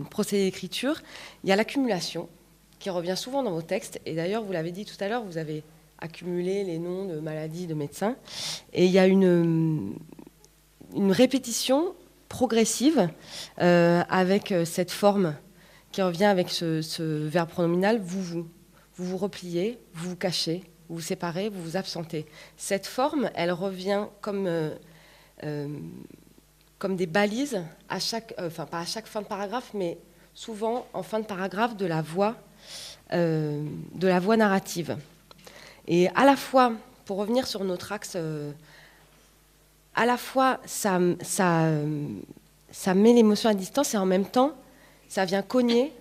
procédés d'écriture. Il y a l'accumulation, qui revient souvent dans vos textes. Et d'ailleurs, vous l'avez dit tout à l'heure, vous avez accumulé les noms de maladies, de médecins. Et il y a une répétition progressive avec cette forme qui revient avec ce verbe pronominal, vous vous repliez, vous vous cachez, vous vous séparez, vous vous absentez. Cette forme, elle revient comme des balises à chaque, pas à chaque fin de paragraphe, mais souvent en fin de paragraphe de la voix narrative. Et à la fois, pour revenir sur notre axe, à la fois ça met l'émotion à distance, et en même temps ça vient cogner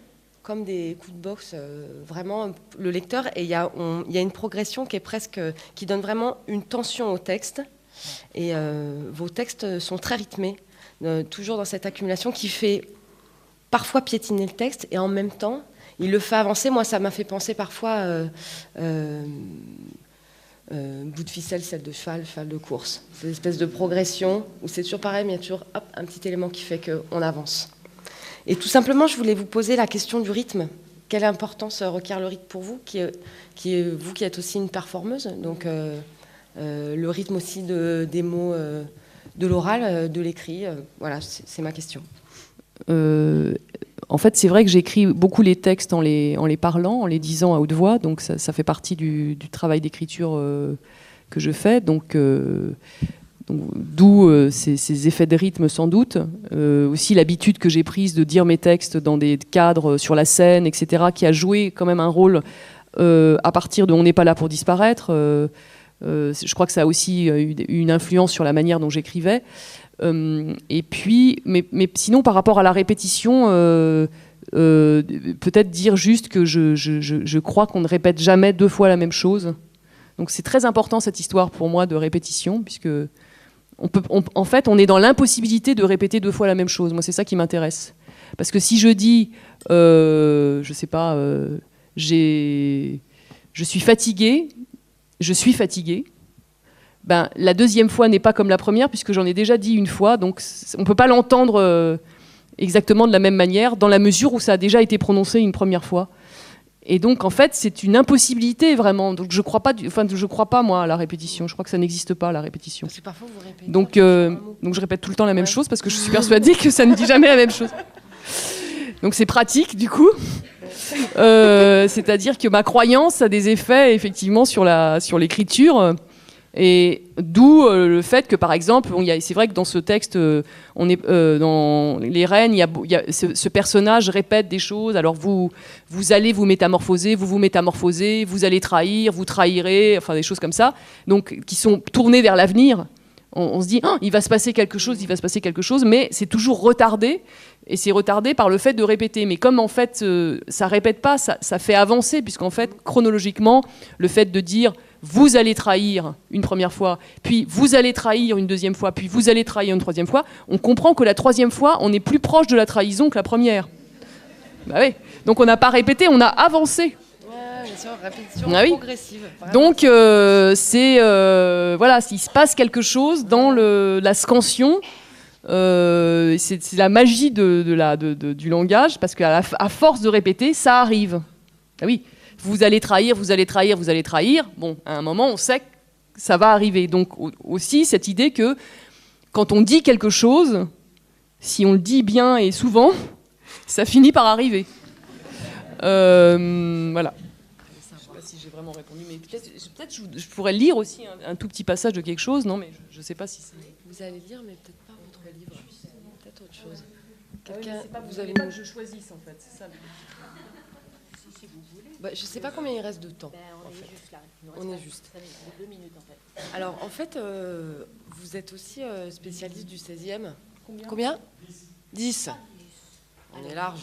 comme des coups de boxe, vraiment le lecteur, et il y a une progression qui donne vraiment une tension au texte, et vos textes sont très rythmés, toujours dans cette accumulation qui fait parfois piétiner le texte, et en même temps, il le fait avancer. Moi, ça m'a fait penser parfois bout de ficelle, selle de cheval, cheval de course. C'est une espèce de progression où c'est toujours pareil, mais il y a toujours un petit élément qui fait qu'on avance. Et tout simplement, je voulais vous poser la question du rythme. Quelle importance requiert le rythme pour vous, vous qui êtes aussi une performeuse, donc le rythme aussi des mots, de l'oral, de l'écrit. Voilà, c'est ma question. En fait, c'est vrai que j'écris beaucoup les textes en les parlant, en les disant à haute voix, donc ça fait partie du travail d'écriture que je fais, donc d'où ces effets de rythme sans doute. Aussi l'habitude que j'ai prise de dire mes textes dans des cadres sur la scène, etc., qui a joué quand même un rôle à partir de « On n'est pas là pour disparaître ». Je crois que ça a aussi eu une influence sur la manière dont j'écrivais. Et puis, mais sinon, par rapport à la répétition, peut-être dire juste que je crois qu'on ne répète jamais 2 fois la même chose. Donc c'est très important cette histoire pour moi de répétition, puisque en fait, on est dans l'impossibilité de répéter 2 fois la même chose. Moi, c'est ça qui m'intéresse. Parce que si je dis, je sais pas, je suis fatiguée, ben, la deuxième fois n'est pas comme la première, puisque j'en ai déjà dit une fois, donc on ne peut pas l'entendre exactement de la même manière, dans la mesure où ça a déjà été prononcé une première fois. Et donc, en fait, c'est une impossibilité, vraiment. Donc, je crois pas, moi, à la répétition. Je crois que ça n'existe pas, la répétition. Parce que parfois, vous répétez. Donc, je répète tout le temps la même chose, parce que je suis persuadée que ça ne dit jamais la même chose. Donc, c'est pratique, du coup. C'est-à-dire que ma croyance a des effets, effectivement, sur l'écriture. Et d'où le fait que, par exemple, c'est vrai que dans ce texte, dans Les Reines, ce personnage répète des choses. Alors vous allez vous métamorphoser, vous allez trahir, vous trahirez, enfin des choses comme ça, donc qui sont tournées vers l'avenir. On se dit, il va se passer quelque chose, mais c'est toujours retardé. Et c'est retardé par le fait de répéter. Mais comme en fait, ça répète pas, ça fait avancer, puisqu'en fait, chronologiquement, le fait de dire vous allez trahir une première fois, puis vous allez trahir une deuxième fois, puis vous allez trahir une troisième fois, on comprend que la troisième fois, on est plus proche de la trahison que la première. Bah oui. Donc on n'a pas répété, on a avancé. Bien sûr, répétition progressive. Vraiment. Donc voilà, s'il se passe quelque chose dans la scansion, c'est la magie du langage, parce qu'à force de répéter, ça arrive. Ah oui. Vous allez trahir. Bon, à un moment, on sait que ça va arriver. Donc aussi, cette idée que quand on dit quelque chose, si on le dit bien et souvent, ça finit par arriver. Voilà. Je ne sais pas si j'ai vraiment répondu, mais peut-être je pourrais lire aussi un tout petit passage de quelque chose. Non, mais je ne sais pas si c'est... Vous allez lire, mais peut-être pas votre livre. Peut-être autre chose. Vous avez pas que je choisisse, en fait. C'est ça. Bah, je ne sais pas combien il reste de temps. On est juste là. On est juste. 2 minutes, en fait. Alors, en fait, vous êtes aussi spécialiste du 16e. Combien 10. On est large.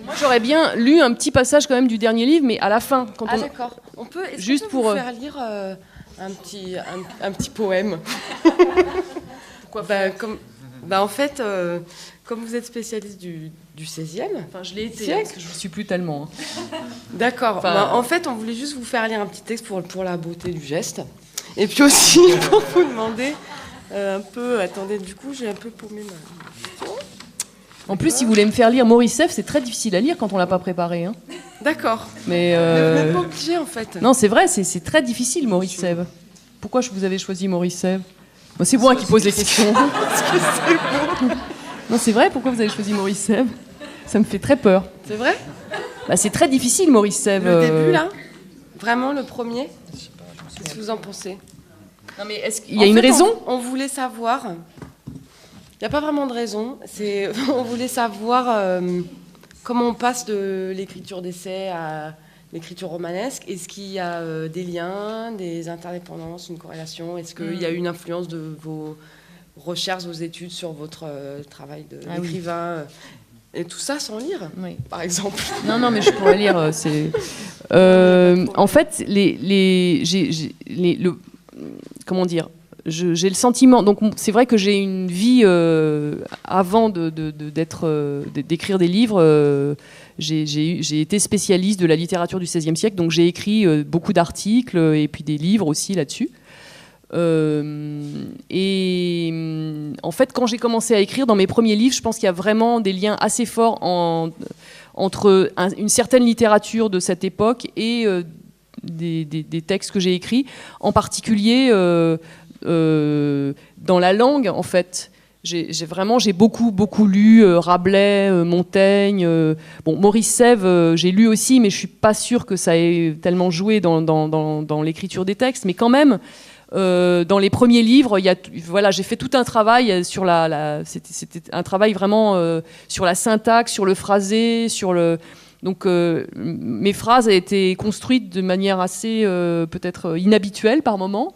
Moi, j'aurais bien lu un petit passage quand même du dernier livre, mais à la fin. D'accord. On peut juste pour faire lire un petit poème. Pourquoi en fait, comme vous êtes spécialiste du 16e... Enfin, je l'ai été, parce que je ne suis plus tellement. D'accord. En fait, on voulait juste vous faire lire un petit texte pour la beauté du geste. Et puis aussi, pour vous demander un peu... Attendez, du coup, j'ai un peu paumé ma question. En plus, si vous voulez me faire lire Maurice Sèvres, c'est très difficile à lire quand on ne l'a pas préparé. Hein. D'accord. Mais vous n'êtes pas obligé, en fait. Non, c'est vrai, c'est très difficile, Maurice Sèvres. Pourquoi vous avez choisi Maurice Sèvres? C'est moi qui pose les questions. Non, c'est vrai, pourquoi vous avez choisi Maurice Sèvres? Ça me fait très peur. C'est vrai? C'est très difficile, Maurice Sèvres. Le début, là? Vraiment, le premier? Qu'est-ce que vous en pensez? Non, mais est-ce qu'il y a une raison? On voulait savoir... Il n'y a pas vraiment de raison. On voulait savoir comment on passe de l'écriture d'essai à l'écriture romanesque. Est-ce qu'il y a des liens, des interdépendances, une corrélation? Est-ce qu'il y a eu une influence de vos recherches, vos études sur votre travail d'écrivain? Et tout ça sans lire, Oui. par exemple. Non, mais je pourrais lire. En fait, comment dire, j'ai le sentiment. Donc, c'est vrai que j'ai une vie avant d'écrire des livres. J'ai été spécialiste de la littérature du XVIe siècle, donc j'ai écrit beaucoup d'articles et puis des livres aussi là-dessus. Et en fait, quand j'ai commencé à écrire dans mes premiers livres, je pense qu'il y a vraiment des liens assez forts entre une certaine littérature de cette époque et des textes que j'ai écrits, en particulier dans la langue, en fait. J'ai beaucoup lu Rabelais, Montaigne. Maurice Sèvres, j'ai lu aussi, mais je suis pas sûre que ça ait tellement joué dans l'écriture des textes. Mais quand même, dans les premiers livres, j'ai fait tout un travail sur c'était un travail vraiment sur la syntaxe, sur le phrasé, donc mes phrases ont été construites de manière assez peut-être inhabituelle par moments.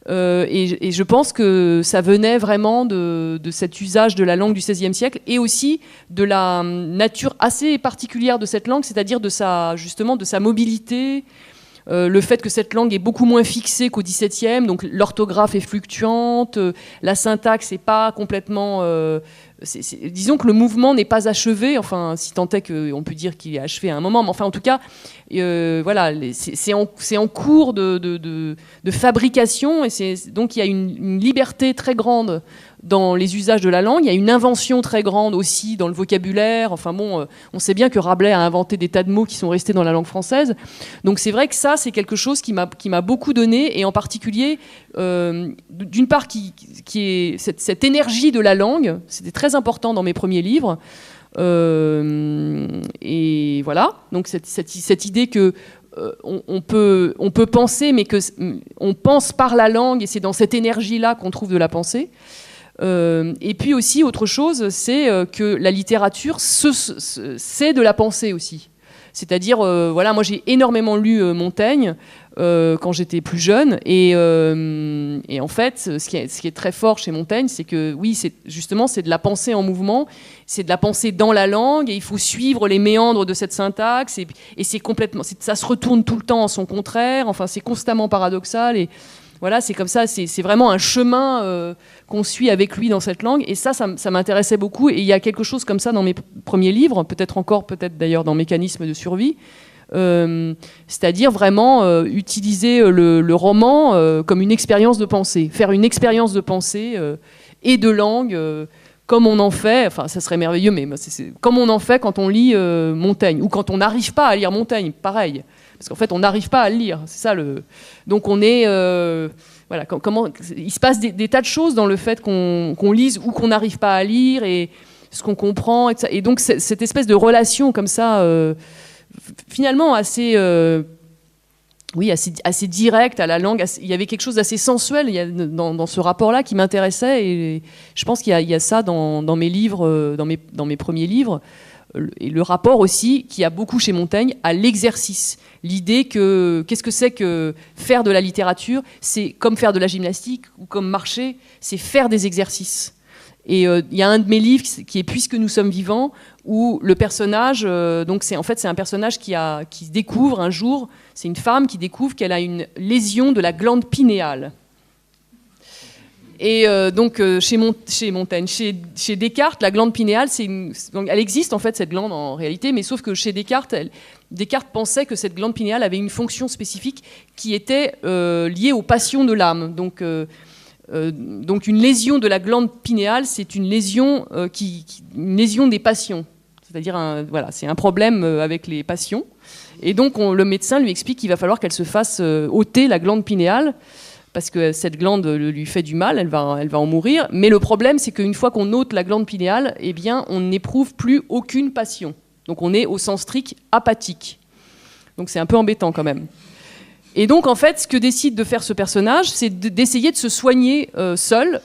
Et je pense que ça venait vraiment de cet usage de la langue du XVIe siècle et aussi de la nature assez particulière de cette langue, c'est-à-dire de sa mobilité, le fait que cette langue est beaucoup moins fixée qu'au XVIIe, donc l'orthographe est fluctuante, la syntaxe n'est pas complètement... disons que le mouvement n'est pas achevé, enfin, si tant est qu'on peut dire qu'il est achevé à un moment, mais enfin, en tout cas, c'est en cours de fabrication, et donc il y a une liberté très grande dans les usages de la langue, il y a une invention très grande aussi dans le vocabulaire, enfin bon, on sait bien que Rabelais a inventé des tas de mots qui sont restés dans la langue française, donc c'est vrai que ça, c'est quelque chose qui m'a beaucoup donné, et en particulier, d'une part, qui est cette énergie de la langue, c'était très important dans mes premiers livres, et voilà, donc cette idée que on peut penser, mais qu'on pense par la langue, et c'est dans cette énergie-là qu'on trouve de la pensée. Et puis aussi, autre chose, c'est que la littérature, c'est de la pensée aussi. C'est-à-dire, moi j'ai énormément lu Montaigne quand j'étais plus jeune, et en fait, ce qui est très fort chez Montaigne, c'est que oui, c'est de la pensée en mouvement, c'est de la pensée dans la langue, et il faut suivre les méandres de cette syntaxe, et c'est complètement, ça se retourne tout le temps en son contraire, enfin c'est constamment paradoxal, et voilà, c'est comme ça, c'est vraiment un chemin qu'on suit avec lui dans cette langue, et ça m'intéressait beaucoup, et il y a quelque chose comme ça dans mes premiers livres, peut-être d'ailleurs dans Mécanisme de survie, c'est-à-dire vraiment utiliser le roman comme une expérience de pensée, faire une expérience de pensée et de langue, comme on en fait, enfin ça serait merveilleux, mais comme on en fait quand on lit Montaigne, ou quand on n'arrive pas à lire Montaigne, pareil. Parce qu'en fait, on n'arrive pas à le lire. C'est ça Donc on est... voilà, il se passe des tas de choses dans le fait qu'on lise ou qu'on n'arrive pas à lire, et ce qu'on comprend. Et donc cette espèce de relation comme ça, finalement assez directe à la langue. Il y avait quelque chose d'assez sensuel dans ce rapport-là qui m'intéressait. Et je pense qu'il y a ça dans mes livres, dans mes premiers livres. Et le rapport aussi, qu'il y a beaucoup chez Montaigne, à l'exercice. L'idée qu'est-ce que c'est que faire de la littérature? C'est comme faire de la gymnastique ou comme marcher, c'est faire des exercices. Et il y a un de mes livres qui est Puisque nous sommes vivants, où le personnage, donc c'est un personnage qui découvre un jour, c'est une femme qui découvre qu'elle a une lésion de la glande pinéale. Et donc chez Montaigne, chez Descartes, la glande pinéale, donc elle existe en fait cette glande en réalité, mais sauf que chez Descartes, Descartes pensait que cette glande pinéale avait une fonction spécifique qui était liée aux passions de l'âme. Donc une lésion de la glande pinéale, c'est une lésion une lésion des passions, c'est-à-dire c'est un problème avec les passions. Et donc le médecin lui explique qu'il va falloir qu'elle se fasse ôter la glande pinéale, parce que cette glande lui fait du mal, elle va en mourir. Mais le problème, c'est qu'une fois qu'on ôte la glande pinéale, eh bien, on n'éprouve plus aucune passion. Donc on est au sens strict apathique. Donc c'est un peu embêtant quand même. Et donc en fait, ce que décide de faire ce personnage, c'est d'essayer de se soigner seul,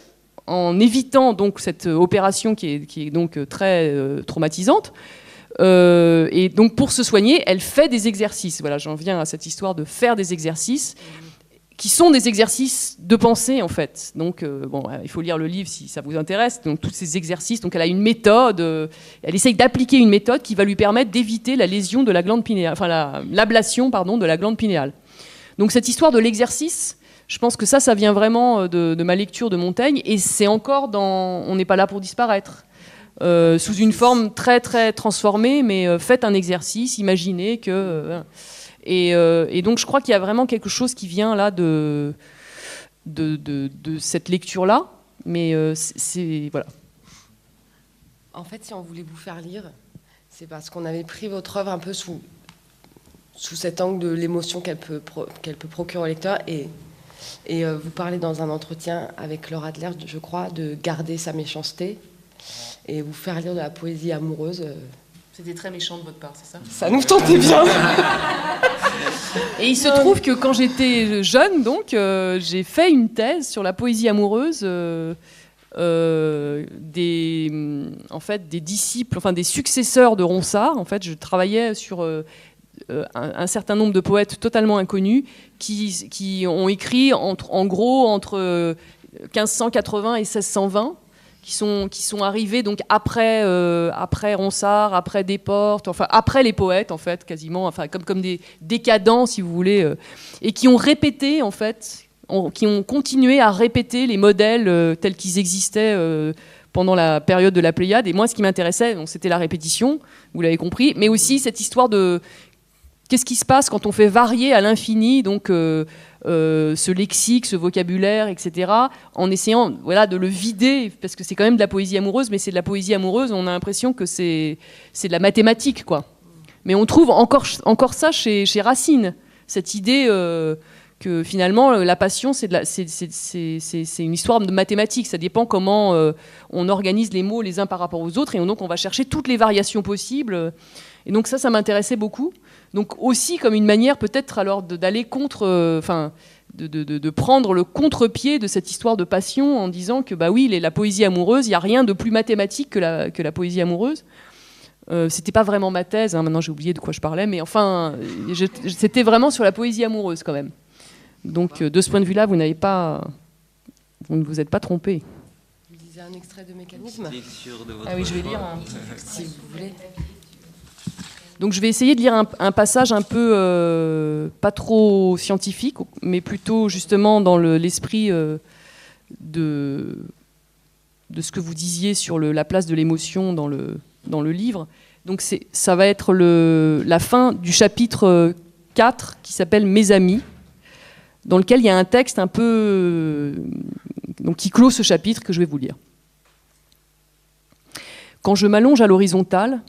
en évitant donc cette opération qui est donc très traumatisante. Et donc pour se soigner, elle fait des exercices. Voilà, j'en viens à cette histoire de faire des exercices qui sont des exercices de pensée en fait. Donc il faut lire le livre si ça vous intéresse. Donc tous ces exercices, donc elle a une méthode, elle essaye d'appliquer une méthode qui va lui permettre d'éviter la lésion de la glande pinéale, enfin l'ablation de la glande pinéale. Donc cette histoire de l'exercice, je pense que ça vient vraiment de ma lecture de Montaigne, et c'est encore on n'est pas là pour disparaître. Sous une forme très très transformée, mais faites un exercice, imaginez que... Et donc je crois qu'il y a vraiment quelque chose qui vient là de cette lecture-là, mais voilà. En fait, si on voulait vous faire lire, c'est parce qu'on avait pris votre œuvre un peu sous cet angle de l'émotion qu'elle peut procurer au lecteur, et vous parlez dans un entretien avec Laure Adler, je crois, de garder sa méchanceté et vous faire lire de la poésie amoureuse. C'était très méchant de votre part, c'est ça ? Ça nous tentait bien. Et il se trouve que quand j'étais jeune, donc, j'ai fait une thèse sur la poésie amoureuse des disciples, enfin des successeurs de Ronsard. En fait, je travaillais sur un certain nombre de poètes totalement inconnus qui ont écrit en gros entre 1580 et 1620. Qui sont arrivés donc après Ronsard, après Desportes, enfin après les poètes en fait quasiment, enfin comme des décadents si vous voulez, et qui ont répété en fait, qui ont continué à répéter les modèles tels qu'ils existaient pendant la période de la Pléiade. Et moi, ce qui m'intéressait, donc, c'était la répétition, vous l'avez compris, mais aussi cette histoire de qu'est-ce qui se passe quand on fait varier à l'infini donc ce lexique, ce vocabulaire, etc., en essayant de le vider, parce que c'est quand même de la poésie amoureuse, mais c'est de la poésie amoureuse, on a l'impression que c'est de la mathématique, quoi. Mais on trouve encore ça chez Racine, cette idée que finalement la passion c'est une histoire de mathématiques, ça dépend comment on organise les mots les uns par rapport aux autres, et donc on va chercher toutes les variations possibles, et donc ça m'intéressait beaucoup. Donc aussi comme une manière peut-être alors d'aller contre, de prendre le contre-pied de cette histoire de passion en disant que bah oui, la poésie amoureuse, il n'y a rien de plus mathématique que la poésie amoureuse. C'était pas vraiment ma thèse, hein, maintenant j'ai oublié de quoi je parlais, mais enfin c'était vraiment sur la poésie amoureuse quand même. Donc de ce point de vue-là, vous ne vous êtes pas trompé. Vous lisez un extrait de Mécanisme ? Ah oui, je vais lire si vous voulez. Donc je vais essayer de lire un passage un peu pas trop scientifique, mais plutôt justement dans l'esprit de ce que vous disiez sur la place de l'émotion dans le livre. Donc ça va être la fin du chapitre 4 qui s'appelle « Mes amis », dans lequel il y a un texte un peu qui clôt ce chapitre que je vais vous lire. Quand je m'allonge à l'horizontale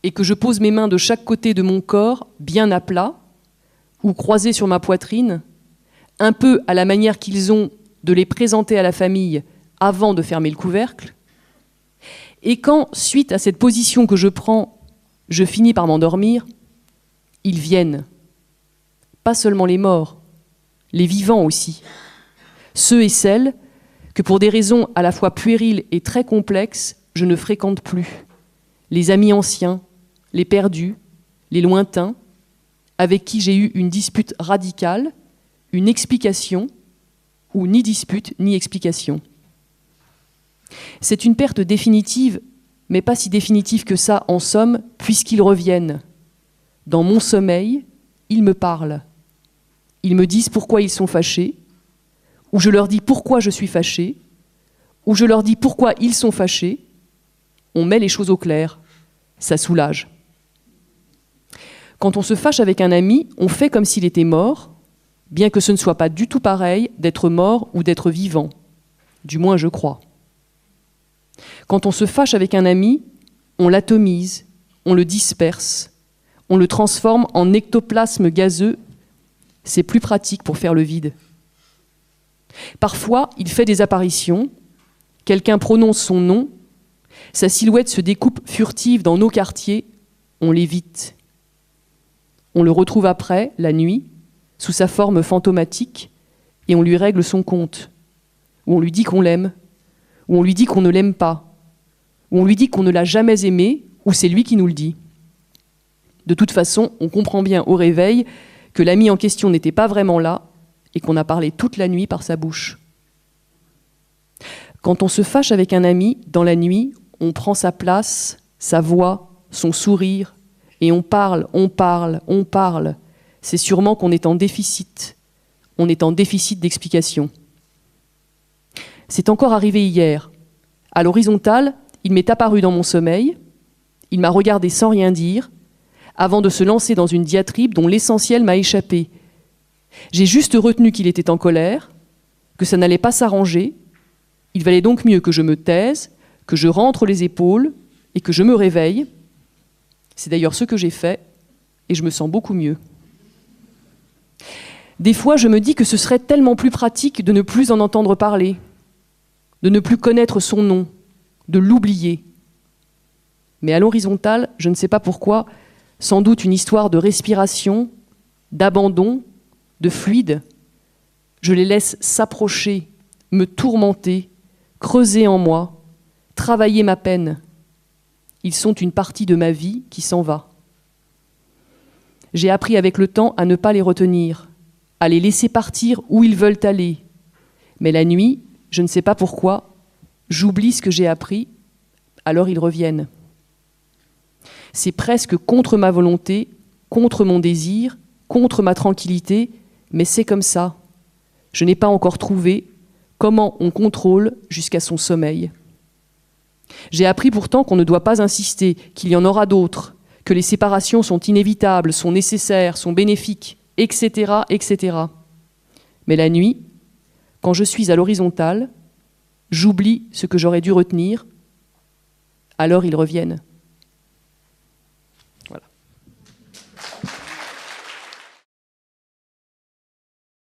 et que je pose mes mains de chaque côté de mon corps, bien à plat, ou croisées sur ma poitrine, un peu à la manière qu'ils ont de les présenter à la famille avant de fermer le couvercle, et quand, suite à cette position que je prends, je finis par m'endormir, ils viennent. Pas seulement les morts, les vivants aussi. Ceux et celles que, pour des raisons à la fois puériles et très complexes, je ne fréquente plus. Les amis anciens, les perdus, les lointains, avec qui j'ai eu une dispute radicale, une explication, ou ni dispute ni explication. C'est une perte définitive, mais pas si définitive que ça, en somme, puisqu'ils reviennent. Dans mon sommeil, ils me parlent. Ils me disent pourquoi ils sont fâchés, ou je leur dis pourquoi je suis fâché, ou je leur dis pourquoi ils sont fâchés. On met les choses au clair. Ça soulage. Quand on se fâche avec un ami, on fait comme s'il était mort, bien que ce ne soit pas du tout pareil d'être mort ou d'être vivant. Du moins, je crois. Quand on se fâche avec un ami, on l'atomise, on le disperse, on le transforme en ectoplasme gazeux. C'est plus pratique pour faire le vide. Parfois, il fait des apparitions, quelqu'un prononce son nom, sa silhouette se découpe furtive dans nos quartiers, on l'évite. On le retrouve après, la nuit, sous sa forme fantomatique, et on lui règle son compte, ou on lui dit qu'on l'aime, ou on lui dit qu'on ne l'aime pas, ou on lui dit qu'on ne l'a jamais aimé, ou c'est lui qui nous le dit. De toute façon, on comprend bien au réveil que l'ami en question n'était pas vraiment là, et qu'on a parlé toute la nuit par sa bouche. Quand on se fâche avec un ami, dans la nuit, on prend sa place, sa voix, son sourire, et on parle, on parle, on parle. C'est sûrement qu'on est en déficit. On est en déficit d'explication. C'est encore arrivé hier. À l'horizontale, il m'est apparu dans mon sommeil, il m'a regardé sans rien dire, avant de se lancer dans une diatribe dont l'essentiel m'a échappé. J'ai juste retenu qu'il était en colère, que ça n'allait pas s'arranger. Il valait donc mieux que je me taise, que je rentre les épaules et que je me réveille. C'est d'ailleurs ce que j'ai fait et je me sens beaucoup mieux. Des fois, je me dis que ce serait tellement plus pratique de ne plus en entendre parler, de ne plus connaître son nom, de l'oublier. Mais à l'horizontale, je ne sais pas pourquoi, sans doute une histoire de respiration, d'abandon, de fluide. Je les laisse s'approcher, me tourmenter, creuser en moi, travailler ma peine. Ils sont une partie de ma vie qui s'en va. J'ai appris avec le temps à ne pas les retenir, à les laisser partir où ils veulent aller. Mais la nuit, je ne sais pas pourquoi, j'oublie ce que j'ai appris, alors ils reviennent. C'est presque contre ma volonté, contre mon désir, contre ma tranquillité, mais c'est comme ça. Je n'ai pas encore trouvé comment on contrôle jusqu'à son sommeil. J'ai appris pourtant qu'on ne doit pas insister, qu'il y en aura d'autres, que les séparations sont inévitables, sont nécessaires, sont bénéfiques, etc., etc. Mais la nuit, quand je suis à l'horizontale, j'oublie ce que j'aurais dû retenir, alors ils reviennent.